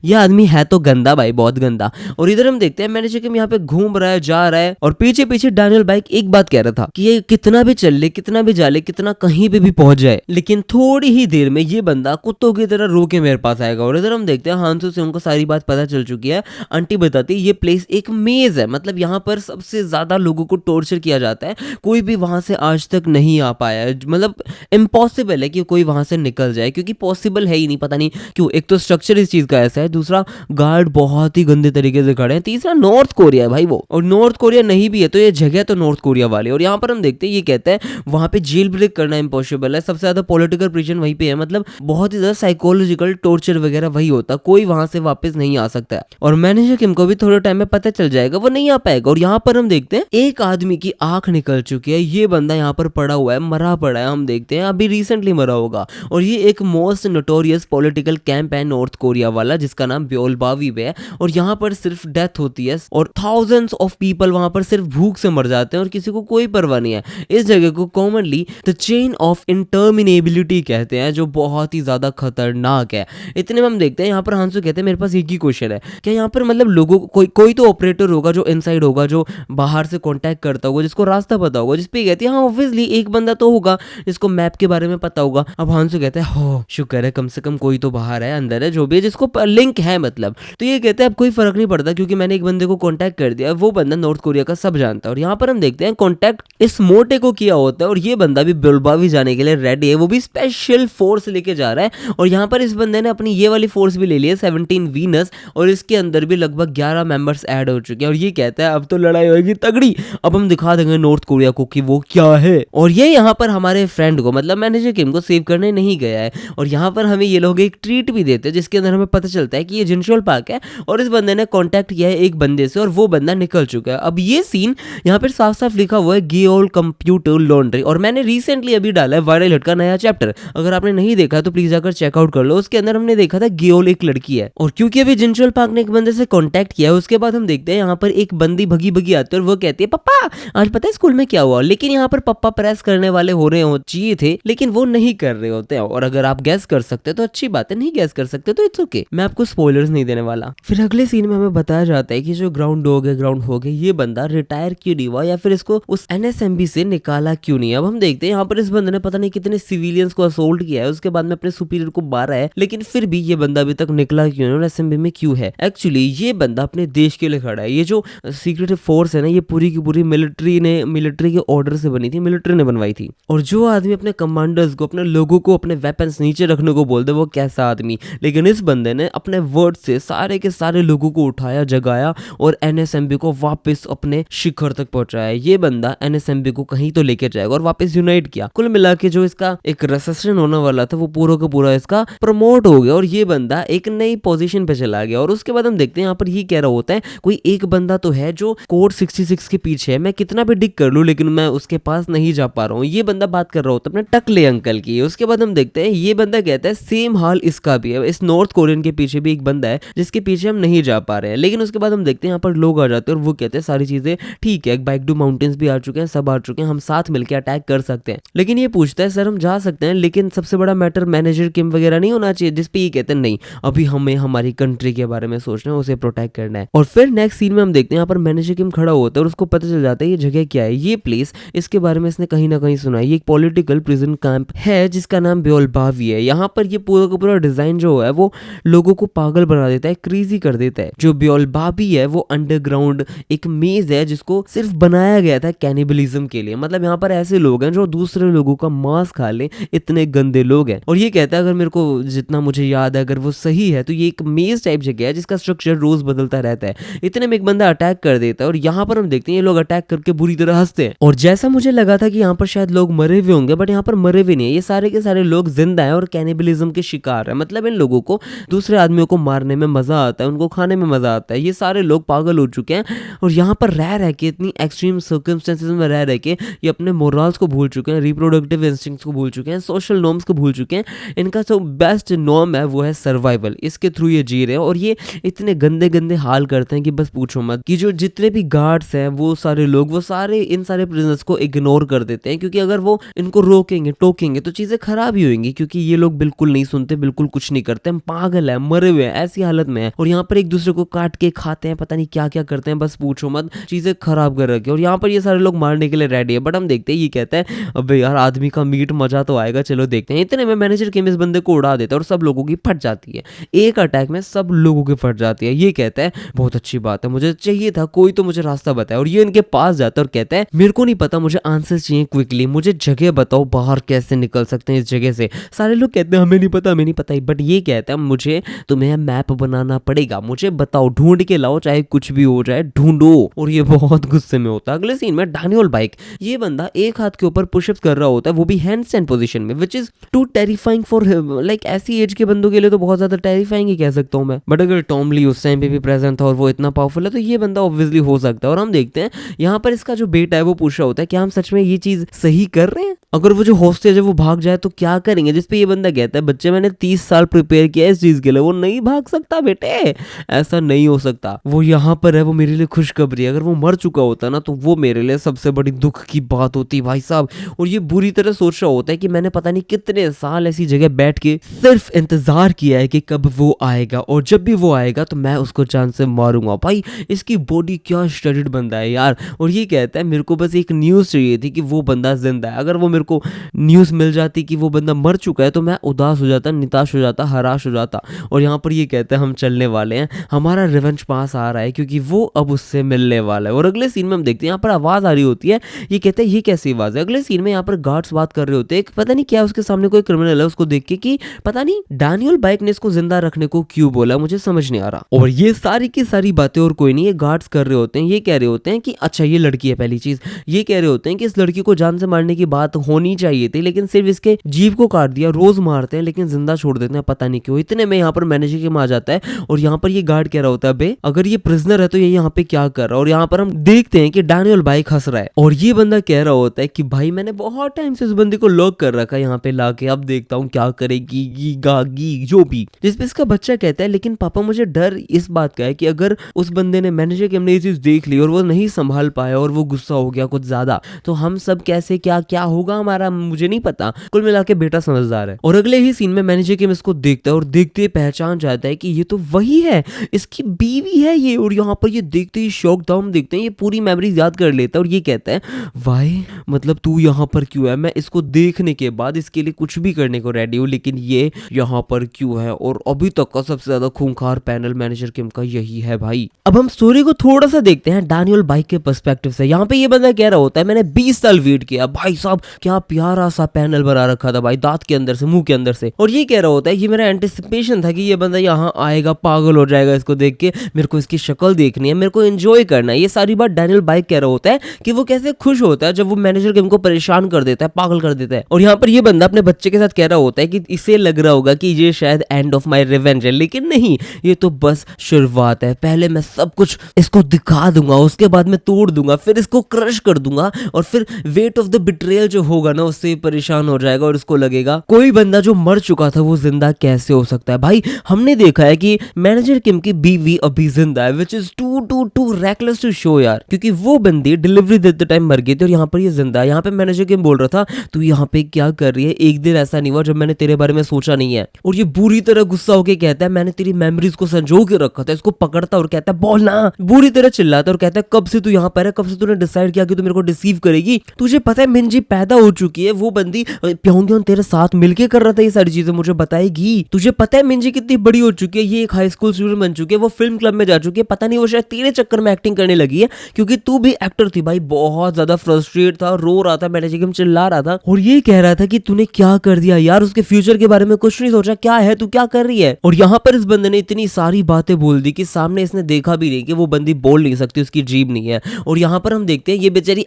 ये आदमी है तो गंदा भाई, बहुत गंदा। और इधर हम देखते हैं मैनेजर किम यहाँ पे घूम रहा है, जा रहा है, और पीछे पीछे डैनियल बाइक एक बात कह रहा था कि ये कितना भी चल ले, कितना भी जा ले, कितना कहीं पे भी पहुंच जाए, लेकिन थोड़ी ही देर में ये बंदा कुत्तों की तरह रो के मेरे पास आएगा। और इधर हम देखते हैं हांसू से उनको सारी बात पता चल चुकी है। आंटी बताती है ये प्लेस एक मेज है, मतलब यहाँ पर सबसे ज्यादा लोगों को टॉर्चर किया जाता है, कोई भी वहां से आज तक नहीं आ पाया है, मतलब इम्पॉसिबल है कि कोई वहां से निकल जाए, क्योंकि पॉसिबल है ही नहीं, पता नहीं क्यों। एक तो स्ट्रक्चर इस चीज का ऐसा है, दूसरा गार्ड बहुत ही गंदे तरीके से खड़े हैं, तीसरा नॉर्थ कोरिया है भाई वो, और नॉर्थ कोरिया नहीं भी है तो ये जगह तो नॉर्थ कोरिया वाली। और यहाँ पर हम देखते हैं ये कहता है वहां पे जेल ब्रेक करना इम्पॉसिबल है, सबसे ज्यादा पॉलिटिकल प्रिजन वहीं पे है, मतलब बहुत ही ज्यादा साइकोलॉजिकल टॉर्चर वगैरह वही होता, कोई वहां से वापस नहीं आ सकता है। और मैनेजर किम को भी थोड़े टाइम में पता चल जाएगा वो नहीं आ पाएगा। और यहाँ पर हम देखते हैं एक आदमी की आंख निकल चुकी है, ये बंदा यहाँ पर पड़ा हुआ है, मरा पड़ा है, हम देखते हैं अभी रिसेंटली मरा होगा। और ये एक मोस्ट नोटोरियस पॉलिटिकल कैंप है नॉर्थ कोरिया वाला, जिसका नाम ब्योलबावी है। और यहाँ पर सिर्फ डेथ होती है और थाउजेंड्स ऑफ पीपल वहां पर सिर्फ भूख से मर जाते हैं, और किसी को कोई परवाह नहीं है। इस जगह को कॉमनली द चेन ऑफ इंटरमिनेबिलिटी कहते हैं, जो बहुत ही ज्यादा खतरनाक है। इतने में हम देखते हैं यहाँ पर हांसू कहते हैं मेरे पास एक ही क्वेश्चन है, क्या यहाँ पर मतलब लोगों को कोई तो ऑपरेटर होगा जो इनसाइड होगा, जो बाहर से कांटेक्ट करता होगा, जिसको रास्ता पता होगा, जिसपे कहती है हाँ ऑब्वियसली एक बंदा तो होगा जिसको मैप के बारे में पता होगा। अब हांसू कहते हैं हो शुक्र है कम से कम कोई तो बाहर है, अंदर है, जो भी है, जिसको लिंक है मतलब। तो ये कहते हैं अब कोई फर्क नहीं पड़ता क्योंकि मैंने एक बंदे को कांटेक्ट कर दिया, वो बंदा नॉर्थ कोरिया का सब जानता है। और यहाँ पर हम देखते हैं कांटेक्ट इस मोटे को किया होता है, और ये बंदा भी ब्योलबावी जाने के लिए रेडी है, वो भी स्पेशल फोर्स लेके जा रहा है। और यहाँ पर इस बंदे ने अपनी ये वाली फोर्स भी ले ली है 17 वीनस, और इसके अंदर भी लगभग 11 मेंबर्स ऐड हो चुके हैं। और ये कहता है अब तो लड़ाई होगी तगड़ी, अब हम दिखा देंगे नॉर्थ कोरिया को कि वो क्या है। और ये यहाँ पर हमारे फ्रेंड को मतलब मैनेजर किम को सेव करने नहीं गया है, और यहाँ पर हमें ये लोग एक ट्रीट भी देते हैं जिसके अंदर हमें पता चलता है कि ये जिनचोल पार्क है, और इस बंदे ने कांटेक्ट किया है एक बंदे से, और वो बंदा निकल चुका है। अब ये सीन यहाँ पर साफ साफ लिखा हुआ है गियोल कंप्यूटर लॉन्ड्री, और मैंने रिसेंटली अभी डाला है वायरल हिट का नया चैप्टर, अगर आपने नहीं देखा तो प्लीज जाकर चेकआउट कर लो। उसके अंदर हमने देखा था गियोल एक लड़की है, और क्योंकि अभी जिनचोल पार्क ने एक बंदे से कांटेक्ट किया है, उसके बाद हम देखते हैं यहाँ पर एक बंदी भगी भगी आती है, और वो कहती है पप्पा आज पता है स्कूल में क्या हुआ। लेकिन यहाँ पर पप्पा प्रेस करने वाले हो रहे हो चाहिए थे, लेकिन वो नहीं कर रहे होते हैं। और अगर आप गैस कर सकते हो तो अच्छी बात है, नहीं गैस कर सकते तो इट्स ओके, मैं आपको स्पॉयलर्स नहीं देने वाला। फिर अगले सीन में हमें बताया जाता है कि जो ग्राउंड डॉग है, ग्राउंड हो गए, ये बंदा रिटायर क्यों नहीं हुआ, या फिर इसको उस NSMB से निकाला क्यों नहीं। अब हम देखते हैं यहाँ पर इस बंदे ने पता नहीं कितने सिविलियंस को असोल्ट किया है, उसके बाद में अपने सुपीरियर को मारा है, लेकिन फिर भी ये बंदा अभी तक निकला क्यों नहीं और असेंबली में क्यों है। एक्चुअली ये बंदा अपने देश के लिए खड़ा है। ये जो सीक्रेट फोर्स है ना, ये पूरी की पूरी मिलिट्री के ऑर्डर से बनी थी, मिलिट्री ने बनवाई थी। और जो आदमी अपने कमांडर्स को, अपने लोगों को अपने वेपन्स नीचे रखने को बोलते वो कैसा आदमी। लेकिन इस बंदे ने अपने वर्ड से सारे के सारे लोगों को उठाया, जगाया और NSMB को वापस अपने शिखर तक पहुंचाया। ये बंदा NSMB को कहीं तो लेके जाएगा और वापस यूनाइट किया। कुल मिला के जो इसका एक रेसेशन होने वाला था वो पूरा का पूरा इसका प्रमोट हो गया, और ये बंदा एक नई पोजीशन पे चला गया। और उसके बाद हम देखते हैं यहाँ पर ये कह रहा होता है कोई एक बंदा तो है जो कोड 66 के पीछे है, मैं कितना भी डिग कर लूं लेकिन मैं उसके पास नहीं जा पा रहा हूँ। ये बंदा बात कर रहा होता है अपने टकले अंकल की। उसके बाद हम देखते हैं ये बंदा कहता है सेम हाल इसका भी है, इस नॉर्थ कोरियन के पीछे भी एक बंदा है जिसके पीछे हम नहीं जा पा रहे हैं। लेकिन उसके बाद हम देखते हैं यहाँ पर लोग आ जाते हैं और वो कहते हैं सारी चीजें ठीक है, बाइकडू माउंटेन्स भी आ चुके हैं, सब आ चुके हैं, हम साथ मिलकर अटैक कर सकते हैं। लेकिन ये पूछता है सर हम जा सकते हैं लेकिन सबसे बड़ा मैटर मैनेजर किम वगैरह नहीं होना चाहिए, जिसपे ये कहते हैं नहीं, अभी हमें हमारी कंट्री के बारे में सोचना है, उसे प्रोटेक्ट करना है। और फिर नेक्स्ट सीन में हम देखते हैं यहाँ पर मैनेजर किम खड़ा होता है और उसको पता चल जाता है ये जगह क्या है, ये प्लेस, इसके बारे में इसने कहीं ना कहीं सुना है, ये एक पॉलिटिकल प्रिजन कैंप है जिसका नाम ब्योलबावी है। यहाँ पर ये पूरा का पूरा डिजाइन जो है वो लोगों को पागल बना देता है, क्रेजी कर देता है। जो ब्योलबावी है वो अंडरग्राउंड एक मेज है जिसको सिर्फ बनाया गया था कैनिबलिज्म के लिए। मतलब यहाँ पर ऐसे लोग हैं जो दूसरे लोगों का मांस खा ले, इतने गंदे लोग हैं। और ये कहता है अगर मेरे को जितना मुझे याद है अगर वो सही है तो ये एक मेज टाइप जगह है जिसका स्ट्रक्चर रोज बदलता रहता है। इतने में एक बंदा अटैक कर देता है और यहाँ पर हम देखते हैं ये लोग अटैक करके बुरी तरह हंसते हैं। और जैसा मुझे लगा था कि यहाँ पर शायद लोग मरे हुए होंगे, बट यहाँ पर मरे हुए नहीं है, ये सारे के सारे लोग जिंदा है और कैनिबलिज्म के शिकार है। मतलब इन लोगों को दूसरे आदमियों को मारने में मजा आता है, उनको खाने में मजा आता है। ये सारे लोग पागल हो चुके हैं और यहाँ पर रह के इतनी एक्सट्रीम सर्कमस्टेंसेस में रह के ये अपने मोरल्स को भूल चुके हैं, रिप्रोडक्टिव इंस्टिंक्ट्स को भूल चुके हैं, सोशल नॉर्म्स को भूल चुके हैं। इनका जो बेस्ट नॉर्म है वो है सर्वाइवल, इसके थ्रू ये जी रहे हैं। और ये इतने गंदे गंदे हाल करते हैं कि बस पूछो मत, कि जो जितने भी गार्ड्स हैं वो सारे लोग वो सारे इन सारे प्रिजनर्स को इग्नोर कर देते हैं, क्योंकि अगर वो इनको रोकेंगे टोकेंगे तो चीजें खराब ही होंगी, क्योंकि ये लोग बिल्कुल नहीं सुनते, बिल्कुल कुछ नहीं करते, हम पागल है, मरे हुए हैं, ऐसी हालत में है। और यहाँ पर एक दूसरे को काट के खाते हैं, पता नहीं क्या क्या करते हैं, बस पूछो मत, चीजें खराब कर रखी है। और यहाँ पर ये सारे लोग मारने के लिए रेडी है, बट हम देखते हैं ये कहता है अबे यार आदमी का मीट मजा तो आएगा, चलो देखते हैं। इतने में मैनेजर किम इस बंदे को उड़ा देता है और सब लोगों की फट जाती है, एक अटैक में सब लोगों की फट जाती है। ये कहता है बहुत अच्छी बात है, मुझे चाहिए था कोई तो मुझे रास्ता बताए। और ये इनके पास जाता है और कहता है मेरे को नहीं पता, मुझे आंसर चाहिए क्विकली, मुझे जगह बताओ बाहर कैसे निकल सकते हैं इस जगह से। सारे लोग कहते हैं हमें नहीं पता, हमें नहीं पता, बट ये कहता है मुझे तुम्हें मैप बनाना पड़ेगा, मुझे बताओ, ढूंढ के लाओ, चाहे कुछ भी हो जाए ढूंढो। और ये बहुत गुस्से में होता है। अगले सीन में डैनियल बाइक, ये बंदा एक हाथ के ऊपर पुशअप्स कर रहा होता है, वो भी हैंडस्टैंड पोजीशन में, which is too terrifying for him. Like ऐसी एज के बंदों के लिए तो बहुत ज्यादा टेरिफाइंग ही कह सकता हूँ मैं। बट अगर टॉम ली उस टाइम पे भी प्रेजेंट था और वो इतना पावरफुल है तो ये बंदा ऑब्वियसली हो सकता है। और हम देखते हैं यहाँ पर इसका जो बेटा है वो पूछ रहा होता है क्या हम सच में ये चीज सही कर रहे हैं, अगर वो जो हॉस्टेज है वो भाग जाए तो क्या करेंगे। जिसपे ये बंदा कहता है बच्चे मैंने 30 साल प्रिपेयर किया इस चीज के लिए, वो नहीं भाग सकता बेटे, ऐसा नहीं हो सकता, वो यहाँ पर है, वो मेरे लिए खुशखबरी है, अगर वो मर चुका होता ना तो वो मेरे लिए सबसे बड़ी दुख की बात होती भाई साहब। और ये बुरी तरह सोच रहा होता है कि मैंने पता नहीं कितने साल ऐसी जगह बैठ के सिर्फ इंतजार किया है कि कब वो आएगा, और जब भी वो आएगा तो मैं उसको जान से मारूंगा। भाई इसकी बॉडी क्या स्टडीड बंदा है यार। और ये कहता है मेरे को बस एक न्यूज चाहिए थी कि वो बंदा जिंदा है, अगर वो मेरे को न्यूज मिल जाती कि वो बंदा मर चुका है तो मैं उदास हो जाता, निताश हो जाता, हराश हो जाता। और यहाँ पर ये कहता है हम चलने वाले हैं, हमारा रिवेंज पास आ रहा है क्योंकि वो अब उससे मिलने वाला है। और अगले सीन में हम देखते हैं यहाँ पर आवाज आ रही होती है, ये कहते हैं ये कैसी आवाज है। अगले सीन में यहाँ पर गार्ड्स बात कर रहे होते हैं, पता नहीं क्या उसके सामने कोई क्रिमिनल है, उसको देख के कि पता नहीं डैनियल बाइक ने इसको जिंदा रखने को क्यों बोला, मुझे समझ नहीं आ रहा। और ये सारी की सारी बातें और कोई नहीं, ये गार्ड्स कर रहे होते हैं, ये कह रहे होते हैं कि अच्छा ये लड़की है, पहली चीज ये कह रहे होते हैं कि इस लड़की को जान से मारने की बात होनी चाहिए थी, लेकिन सिर्फ इसके जीव को काट दिया, रोज मारते हैं लेकिन जिंदा छोड़ देते हैं, पता नहीं क्यों। इतने में यहाँ पर मैनेजर के आ जाता है और यहाँ पर ये गार्ड कह रहा होता है बे अगर ये प्रिजनर है तो ये यहाँ पे क्या कर रहा है। और यहाँ पर हम देखते हैं कि डैनियल बाइक हंस रहा है और ये बंदा कह रहा होता है कि भाई मैंने बहुत टाइम से इस बंदे को लॉक कर रखा है यहाँ पे लाके, अब देखता हूँ क्या करेगी गागी जो भी। जिसपे इसका बच्चा कहता है लेकिन पापा मुझे डर इस बात का है कि अगर उस बंदे ने मैनेजर के हमने ये चीज देख ली और वो नहीं संभाल पाया और वो गुस्सा हो गया कुछ ज्यादा तो हम सब कैसे क्या क्या होगा हमारा, मुझे नहीं पता। कुल मिला के बेटा समझदार है। और अगले ही सीन में मैनेजर के इसको देखता है और देखते पहचान जाता है कि ये तो वही है, इसकी बीवी है ये। और यहाँ पर ये देखते ही शॉक था, हम देखते हैं ये पूरी मेमोरीज याद कर लेता है और ये कहता है वाई मतलब तू यहाँ पर क्यों है, मैं इसको देखने के बाद इसके लिए कुछ भी करने को रेडी हूँ, लेकिन ये यहाँ पर क्यों है। और अभी तक का सबसे ज्यादा खूंखार पैनल मैनेजर किम का यही है भाई। अब हम स्टोरी को थोड़ा सा देखते हैं डैनियल बाइक के पर्सपेक्टिव से। यहाँ पे ये बंदा कह रहा होता है मैंने 20 साल वेट किया, भाई साहब क्या प्यारा सा पैनल बना रखा था भाई, दांत के अंदर से, मुंह के अंदर से। और ये कह रहा होता है ये मेरा एंटिसिपेशन था कि ये बंदा यहाँ आएगा, पागल हो जाएगा इसको देख के, मेरे को इसकी शक्ल देखनी है, मेरे को एंजॉय करना है। ये सारी बात डैनियल बाइक कह रहा होता है कि वो कैसे खुश होता है जब वो मैनेजर किम को परेशान कर देता है, पागल कर देता है। और यहाँ पर ये बंदा अपने बच्चे के साथ कह रहा होता है कि इसे लग रहा होगा कि ये शायद एंड ऑफ माई रिवेंज है, लेकिन नहीं, ये तो बस शुरुआत है, है, पहले मैं सब कुछ इसको दिखा दूंगा, उसके बाद मैं तोड़ दूंगा, फिर इसको क्रश कर दूंगा और फिर वेट ऑफ द बिट्रेयल जो होगा ना उससे परेशान हो जाएगा और इसको लगेगा कोई बंदा जो मर चुका था वो जिंदा कैसे हो सकता है। भाई हमने देखा है कि मैनेजर किम की बीवी अभी जिंदा है, which is too reckless to show यार, क्योंकि वो बंदी डिलीवरी देते टाइम मर गई थी और यहाँ पर ये जिंदा है। यहाँ पे मैनेजर किम बोल रहा था तू यहाँ पे क्या कर रही है, एक दिन ऐसा नहीं हुआ जब मैंने तेरे बारे में सोचा नहीं है। और ये बुरी तरह गुस्सा होके कहता है मैंने तेरी मेमोरीज को संजो के रखा था। इसको पकड़ता और कहता है बोलना, बुरी तरह चिल्लाता और कहता है कब से तू यहाँ पर है, कब से तूने डिसाइड किया कि तू मेरे को डिसीव करेगी, तुझे पता है मिंजी पैदा हो चुकी है, वो बंदी प्योंगयांग तेरे साथ मिलके कर रहा था ये सारी चीजें, मुझे बताएगी। तुझे पता है मिंजी कितनी बड़ी हो चुकी है, ये एक हाई स्कूल स्टूडेंट बन चुकी है, वो फिल्म क्लब में जा चुकी है, पता नहीं वो शायद तेरे चक्कर में एक्टिंग करने लगी है क्योंकि तू भी एक्टर थी। भाई बहुत ज्यादा फ्रस्ट्रेट था, रो रहा था, मैनेजर किम चिल्ला रहा था और ये कह रहा था कि तूने क्या कर दिया यार, उसके फ्यूचर के बारे में कुछ नहीं सोचा, क्या है तू क्या कर रही है। और यहाँ पर इस बंदे ने इतनी सारी बातें बोल दी कि सामने इसने देखा भी नहीं कि वो बंदी बोल नहीं सकती, उसकी जीभ नहीं है। और यहाँ पर हम देखते हैं ये बेचारी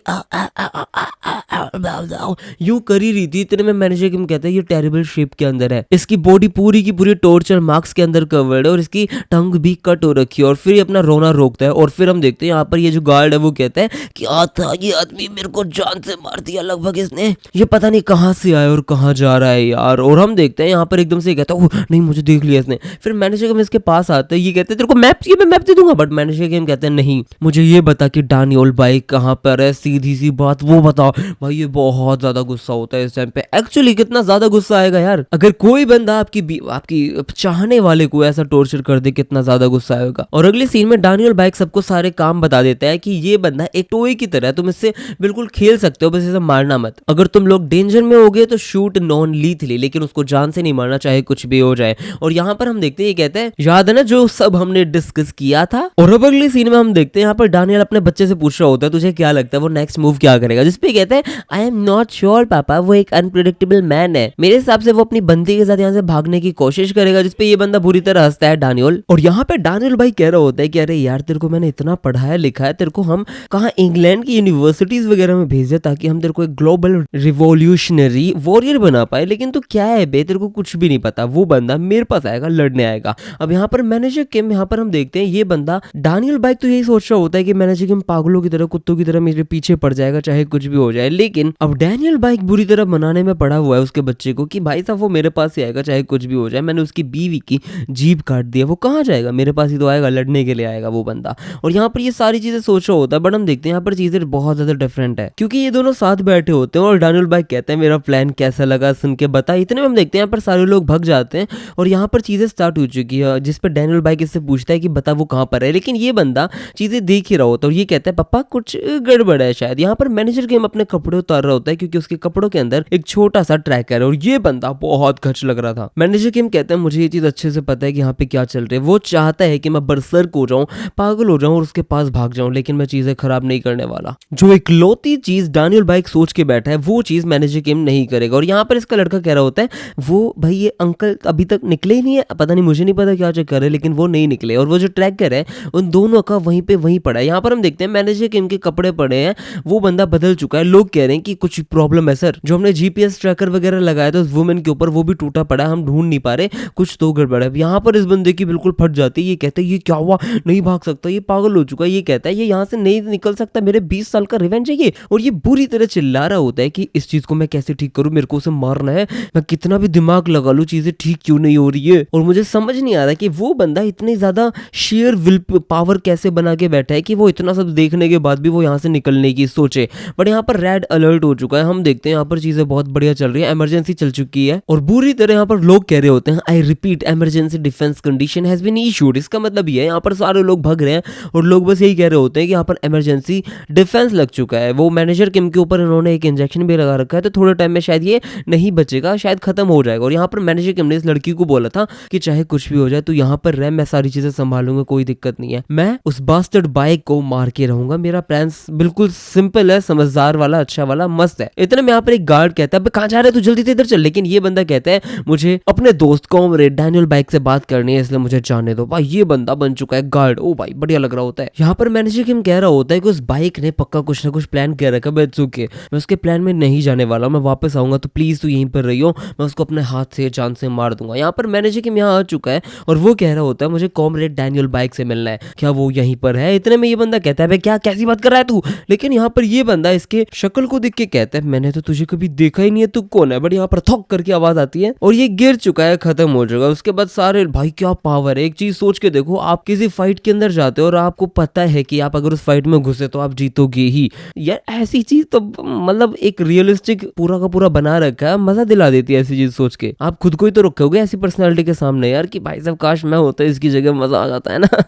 यूं कर ही रही थी, इतने में मैनेजर किम कहते हैं ये टेरिबल शेप के अंदर है, इसकी बॉडी पूरी की पूरी टॉर्चर मार्क्स के अंदर कवर्ड है और इसकी टंग भी कट हो रखी है। और फिर ये अपना रोना रोकता है और फिर हम देखते हैं यहाँ पर ये जो गार्ड है वो कहता है कि आता ये आदमी मेरे को जान से मार दिया लगभग इसने, ये पता नहीं कहाँ से आया और कहाँ जा रहा है यार। और हम देखते हैं यहाँ पर एकदम से कहता है नहीं मुझे देख लिया इसने। फिर मैनेजर किम इसके पास आता है, ये कहते हैं तेरे को मैप चाहिए, मैं मैप दे दूंगा, बट मैनेजर किम कहते हैं नहीं मुझे ये बता कि डैनियल भाई कहाँ पर है, सीधी सी बात वो बताओ। भाई ये बहुत ज्यादा गुस्सा होता है इस टाइम पे। एक्चुअली कितना ज्यादा गुस्सा आएगा यार अगर कोई बंदा आपकी चाहने वाले को ऐसा टॉर्चर कर दे, कितना ज्यादा गुस्सा आएगा। और अगले सीन में डैनियल भाई सबको सारे काम बता देता है कि ये बंदा एक टॉय की तरह है, तुम इससे बिल्कुल खेल सकते हो, बस इसे मारना मत, अगर तुम लोग डेंजर में हो गए तो शूट नॉन लीथली, लेकिन उसको जान से नहीं मारना चाहे कुछ भी हो जाए। और यहाँ पर हम देखते हैं ये कहता है याद है ना जो सब हमने डिस्कस किया था। और अब अगले सीन में हम देखते हैं यहाँ पर डैनियल अपने बच्चे से पूछ रहा होता है तुझे क्या लगता है वो नेक्स्ट मूव क्या करेगा, जिसपे कहता है आई एम नॉट श्योर पापा, वो एक अनप्रेडिक्टेबल मैन है, मेरे हिसाब से वो अपनी बंदी के साथ यहाँ से भागने की कोशिश करेगा। जिसपे ये बंदा बुरी तरह हंसता है डैनियल। और यहाँ पे डैनियल भाई कह रहा होता है कि अरे यार तेरे को मैंने इतना पढ़ाया लिखा है, तेरे को हम कहाँ इंग्लैंड की यूनिवर्सिटीज वगैरह में भेज दे ताकि हम तेरे को एक ग्लोबल रिवॉल्यूशनरी वॉरियर बना पाए, लेकिन तू क्या है बे, तेरे को कुछ भी नहीं पता, वो बंदा मेरे पास आएगा लड़ने आएगा। अब यहाँ पर मैनेजर किम, यहाँ पर हम देखते हैं ये बंदा डैनियल भाई तो यही सोच रहा होता है कि मैनेजर किम पागलों की तरह कुत्तों की तरह मेरे पीछे पड़ जाएगा चाहे कुछ भी हो जाए, लेकिन अब डैनियल भाई बुरी तरह मनाने में पड़ा हुआ है उसके बच्चे को कि भाई साहब वो मेरे पास ही आएगा चाहे कुछ भी हो जाए, मैंने उसकी बीवी की जीभ काट दी है, वो कहाँ जाएगा, मेरे पास ही तो आएगा, लड़ने के लिए आएगा वो बंदा। और यहाँ पर ये सारी चीजें सोच रहा होता है, बट हम देखते हैं यहाँ पर चीजें बहुत ज्यादा डिफरेंट है क्योंकि ये दोनों साथ बैठे होते हैं और डैनियल भाई कहते हैं मेरा प्लान कैसा लगा सुन के बता। इतने में हम देखते हैं यहाँ पर सारे लोग भग जाते हैं और यहाँ पर चीजें स्टार्ट हो चुकी है, जिस पर डैनियल भाई किससे पूछता है कि बता वो कहाँ पर है, लेकिन ये बंदा चीजें देख ही रहा होता है और ये कहता है पापा कुछ गड़बड़ है शायद। यहाँ पर मैनेजर किम अपने कपड़े उतार रहा होता है क्योंकि उसके कपड़ों के अंदर एक छोटा सा ट्रैकर है और ये बंदा बहुत खर्च लग रहा था। मैनेजर किम कहते हैं मुझे ये चीज अच्छे से पता है कि यहाँ पे क्या चल रहा है, वो चाहता है कि मैं बरसर्क हो जाऊं, पागल हो जाऊं और उसके पास भाग जाऊं, लेकिन मैं चीजें खराब नहीं करने वाला। जो इकलौती चीज डैनियल भाई सोच के बैठा है वो चीज मैनेजर किम नहीं करेगा। और यहाँ पर इसका लड़का कह रहा होता है वो भाई ये अंकल अभी तक निकले ही नहीं है, पता नहीं मुझे नहीं पता क्या चक्कर है, लेकिन वो नहीं निकले और वो जो ट्रैकर है उन दोनों का वहीं पे वहीं पड़ा है। यहाँ पर हम देखते हैं मैनेजर किम के कपड़े पड़े हैं, वो बंदा बदल चुका है, लोग कह रहे हैं कि कुछ प्रॉब्लम है सर, जो हमने जीपीएस ट्रैकर वगैरह लगाया था उस वुमेन के ऊपर वो भी टूटा पड़ा है, हम ढूंढ नहीं पा रहे, कुछ तो गड़बड़ है। यहाँ पर इस बंदे की बिल्कुल फट जाती है, ये कहते हैं ये क्या हुआ, नहीं भाग सकता, ये पागल हो चुका है, ये कहता है ये यहाँ से नहीं निकल सकता, मेरे 20 साल का रिवेंज है ये। और ये बुरी तरह चिल्ला रहा होता है कि इस चीज को मैं कैसे ठीक करूं, मेरे को उसे मारना है, मैं कितना भी दिमाग लगा लूं चीजें ठीक क्यों नहीं हो रही है। और मुझे समझ नहीं आ रहा कि वो बंदा इतनी ज्यादा शेयर विल पावर कैसे बना के बैठा है कि वो इतना सब देखने के बाद भी वो यहाँ से निकलने की सोचे। बट यहाँ पर रेड अलर्ट हो चुका है, हम देखते हैं यहाँ पर चीजें बहुत बढ़िया चल रही है, इमरजेंसी चल चुकी है और बुरी तरह यहाँ पर लोग कह रहे होते हैं I repeat emergency defence condition has been issued. इसका मतलब ये है यहाँ पर सारे लोग भग रहे हैं और लोग बस यही कह रहे होते हैं कि यहाँ पर इमरजेंसी डिफेंस लग चुका है। वो मैनेजर किम के ऊपर इन्होंने एक इंजेक्शन भी लगा रखा है तो थोड़े टाइम में शायद ये नहीं बचेगा, शायद खत्म हो जाएगा। और यहाँ पर मैनेजर किम ने इस लड़की को बोला था कि चाहे कुछ भी हो जाए तो यहाँ पर रह, मैं सारी चीजें संभालूंगा, कोई दिक्कत नहीं है, मैं उस बास्टर्ड बाइक को मार के रहूंगा, मेरा प्लान बिल्कुल सिंपल है, समझदार वाला, अच्छा वाला, मस्त है। इतने में यहाँ पर एक गार्ड कहता है कहाँ जा रहे तू, जल्दी से इधर चल। लेकिन ये बंदा कहता है मुझे अपने दोस्त कॉमरेड डैनियल बाइक से बात करनी है इसलिए मुझे जाने दो। भाई ये बंदा बन चुका है गार्ड, ओ भाई बढ़िया लग रहा होता है। यहाँ पर मैनेजर किम कह रहा होता है कि उस बाइक ने पक्का कुछ ना कुछ प्लान कर रखा है, मैं उसके प्लान में नहीं जाने वाला, मैं वापस आऊंगा तो प्लीज तू यहीं पर रहियो, मैं उसको अपने हाथ से जान से मार दूंगा। यहाँ पर मैनेजर किम यहाँ आ चुका है और वो कह रहा होता है मुझे कॉमरेड डैनियल बाइक से मिलना है, क्या वो यहीं पर है? इतने में ये बंदा कहता है, भाई क्या कैसी बात कर रहा है तू? लेकिन यहाँ पर ये बंदा इसके शक्ल को देख के कहता है, मैंने तो तुझे कभी देखा ही नहीं है, तू कौन है? बट यहाँ पर थक करके आवाज आती है और ये गिर चुका है, खत्म हो चुका है। उसके बाद सारे, भाई क्या पावर है, एक चीज सोच के देखो, आप किसी फाइट के अंदर जाते हो और आपको पता है कि आप अगर उस फाइट में घुसे तो आप जीतोगे ही। यार ऐसी चीज तो मतलब एक रियलिस्टिक पूरा का पूरा बना रखा है, मजा दिला देती है ऐसी चीज सोच के। आप खुद को ही तो रखोगे ऐसी पर्सनालिटी के सामने यार कि भाई साहब काश मैं होता इसकी जगह, मजा आ जाता है ना।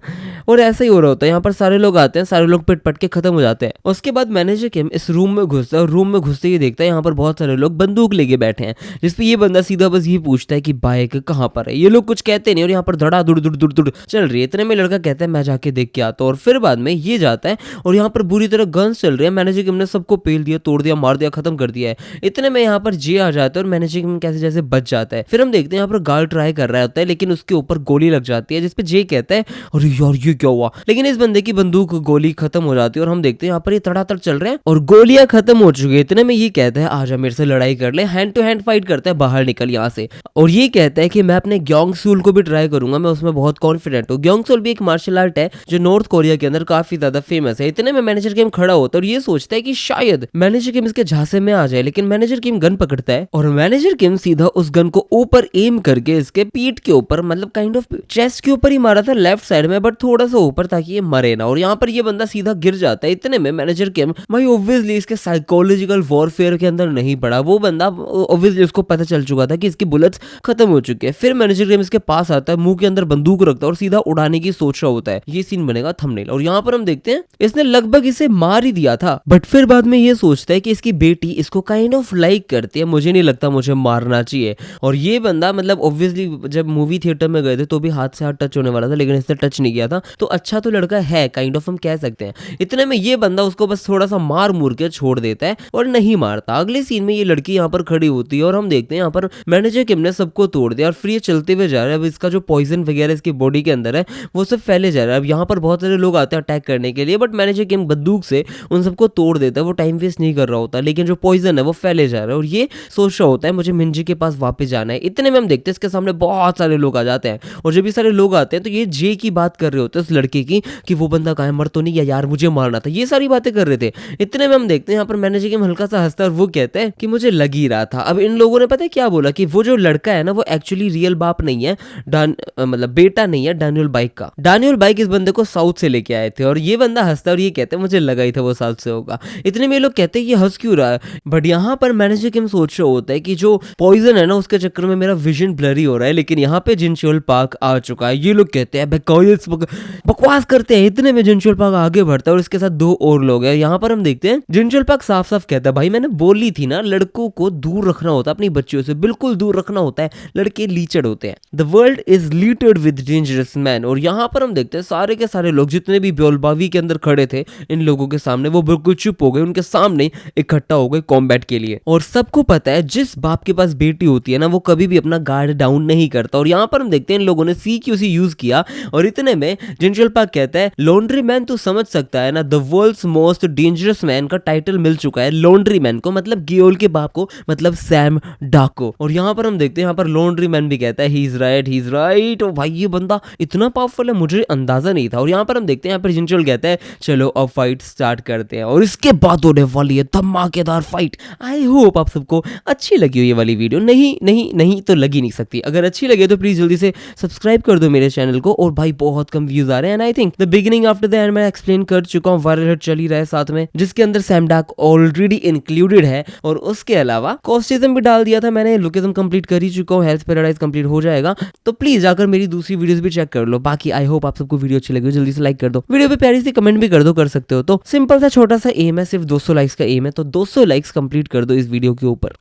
और ऐसा ही हो रहा होता है, यहाँ पर सारे लोग आते हैं, सारे लोग पिट पट के खत्म हो जाते हैं। उसके बाद मैनेजर किम इस रूम में घुसता है और रूम में घुसते ही देखता है यहाँ पर बहुत सारे लोग बंदूक लेके बैठे हैं, जिसपे ये बंदा सीधा बस ये पूछता है कि बाइक कहाँ पर है। ये लोग कुछ कहते नहीं और यहाँ पर धड़ा दुड़ दुड़ दुड़ दुड़ चल रही है। इतने में लड़का कहता है मैं जाके देख के आता हूँ, और फिर बाद में ये जाता है और यहाँ पर बुरी तरह गन्स चल रहे हैं। मैनेजर किम ने सबको पेल दिया, तोड़ दिया, मार दिया, खत्म कर दिया है। इतने में यहाँ पर जे आ जाता है और मैनेजर किम कैसे जैसे बच जाता है। फिर हम देखते हैं यहाँ पर गार्ड ट्राई कर रहा होता है, लेकिन उसके ऊपर गोली लग जाती है, जिसपे जे कहता है अरे यार ये क्या हुआ, लेकिन इस बंदे की बंदूक गोली खत्म हो जाती है और हम देखते हैं यहाँ पर ये तड़ातड़ चल रहे हैं और गोलियां खत्म हो चुकी है। इतने में ये कहता है आजा मेरे से लड़ाई कर ले, हैंड टू हैंड फाइट करता है, बाहर निकल यहाँ से। और ये कहता है कि मैं अपने ग्योंगसूल को भी ट्राई करूंगा, मैं उसमें बहुत कॉन्फिडेंट हूँ। ग्योंगसूल भी एक मार्शल आर्ट है जो नॉर्थ कोरिया के अंदर काफी ज्यादा फेमस है। इतने में मैनेजर किम खड़ा होता है और ये सोचता है कि शायद मैनेजर किम इसके झांसे में आ जाए, लेकिन मैनेजर किम गन पकड़ता है और मैनेजर किम सीधा उस गन को ऊपर एम करके इसके पीठ के ऊपर, मतलब काइंड ऑफ चेस्ट के ऊपर ही मारा था लेफ्ट साइड में, बट थोड़ा सा ऊपर ताकि ये मरे ना। और यहाँ पर ये बंदा सीधा गिर जाता है। इतने में मैनेजर किम भाई ऑब्वियसली इसके साइकोलॉजिकल वॉरफेयर के अंदर नहीं पड़ा, वो बंदा ऑब्वियसली उसको पता चल चुका था कि इसकी बुलेट्स खत्म हो चुकी है। फिर मैनेजर किम इसके पास आता है, मुंह के अंदर बंदूक रखता है और सीधा उड़ाने की सोच रहा होता है। ये सीन बनेगा थंबनेल। और यहाँ पर हम देखते हैं इसने लगभग इसे मार ही दिया था, बट फिर बाद में ये सोचता है कि इसकी बेटी इसको काइंड ऑफ लाइक करती है, मुझे नहीं लगता मुझे मारना चाहिए। और ये बंदा मतलब ऑब्वियसली जब मूवी थिएटर में गए थे तो भी हाथ से हाथ टच होने वाला था, लेकिन इसने टच नहीं किया था, तो अच्छा तो लड़का है काइंड ऑफ, हम कह सकते हैं। इतने में ये बंदा उसको बस थोड़ा सा मार मुर के छोड़ देता है और नहीं मारता। अगले सीन में ये लड़की यहाँ पर खड़ी होती है और हम देखते हैं यहाँ पर मैनेजर किम ने सबको तोड़ दिया और फिर ये चलते हुए जा रहा है। अब इसका जो पॉइजन वगैरह इसकी बॉडी के अंदर है वो सब फैले जा रहा है। अब यहाँ पर बहुत सारे लोग आते हैं अटैक करने के लिए, बट मैनेजर किम बंदूक से उन सबको तोड़ देता है, वो टाइम वेस्ट नहीं कर रहा होता, लेकिन जो पॉइजन है वो फैले जा रहा है और ये सोच रहा होता है मुझे मिंजी के पास वापस जाना है। इतने में हम देखते हैं इसके सामने बहुत सारे लोग आ जाते हैं और जब भी सारे लोग आते हैं तो ये जे की बात कर रहे होते हैं उस लड़के की कि वो बंदा कहाँ है, मर तो नहीं गया यार, मुझे मारना था, ये सारी बातें कर रहे थे। इतने में हम देखते हैं यहाँ पर मैनेजर किम हल्का सा हंसता है और वो कहता है कि मुझे लग ही रहा था। अब इन लोगों ने पता है क्या बोला कि वो जो लड़का है ना वो एक्चुअली रियल बाप नहीं है, मतलब बेटा नहीं है डैनियल बाइक का। डैनियल बाइक इस बंदे को साउथ से लेके आए थे और ये बंदा हंसता है और ये कहते हैं मुझे लगा ही था वो साउथ से होगा। इतने में लोग कहते हैं ये हंस क्यों रहा है, बट यहाँ पर मैनेजर किम सोच रहा होता है कि जो पॉइजन है ना उसके चक्कर में मेरा विजन ब्लरी हो रहा है, लेकिन यहाँ पे जिनशोल पार्क आ चुका है। ये लोग कहते हैं बकवास करते हैं। इतने में जिनशोल पार्क आगे बढ़ता है और इसके साथ दो और लोग हैं। यहाँ पर हम देखते हैं जिनशोल पार्क साफ साफ कहता है भाई मैंने बोली थी ना लड़कों को दूर रखना होता है, अपनी बच्चियों से बिल्कुल दूर रखना होता है, लड़के लीचड़ होते हैं। The world is littered with dangerous man. और यहाँ पर हम देखते हैं सारे के सारे लोग जितने भी ब्योलबावी के अंदर खड़े थे इन लोगों के सामने वो बिल्कुल चुप हो गए, उनके सामने इकट्ठा हो गए कॉम्बैट के लिए। और सबको पता है जिस बाप के पास बेटी होती है ना वो कभी भी अपना गार्ड डाउन नहीं करता। और यहाँ पर हम देखते हैं इन लोगों ने CQC यूज किया और इतने में जिनशोल पार्क कहता है लॉन्ड्री मैन तू समझ सकता है ना, the world's most dangerous man का टाइटल मिल चुका है लॉन्ड्री मैन को, मतलब गियोल के बाप को, मतलब सैम डाको। और यहाँ पर हम देखते हैं यहाँ पर लॉन्ड्री मैन भी कहता है ही इज राइट। और भाई ये बंदा इतना पावरफुल है मुझे अंदाजा नहीं था। और यहाँ पर हम देखते हैं यहाँ पर जिनशोल कहता है चलो अब फाइट स्टार्ट करते हैं और इसके बाद होने वाली है धमाकेदार फाइट। आई होप आप सबको अच्छी लगी हो ये वाली वीडियो। नहीं तो लगी नहीं सकती। अगर अच्छी लगे तो प्लीज जल्दी से सब्सक्राइब कर दो मेरे चैनल को। और भाई बहुत कम व्यूज आ रहे हैं and I think the beginning after the end मैं एक्सप्लेन कर चुका हूँ, वायरल हिट चल ही रहा है साथ में, जिसके अंदर सैम डाक ऑलरेडी इंक्लूडेड है। और उसके अलावा कॉस्टिज्म भी डाल दिया था मैंने, लुकिज्म कंप्लीट कर ही चुका हूँ, हेल्थ पैराडाइज कंप्लीट हो जाएगा। तो प्लीज जाकर मेरी दूसरी वीडियोस भी चेक कर लो। बाकी आई होप आप सबको वीडियो अच्छी लगी, जल्दी से लाइक कर दो, वीडियो पे प्यारी सी कमेंट भी कर दो, कर सकते हो तो। सिंपल सा छोटा सा एम है, सिर्फ 200 लाइक्स का एम है, तो 200 लाइक्स कंप्लीट कर दो इस वीडियो के ऊपर।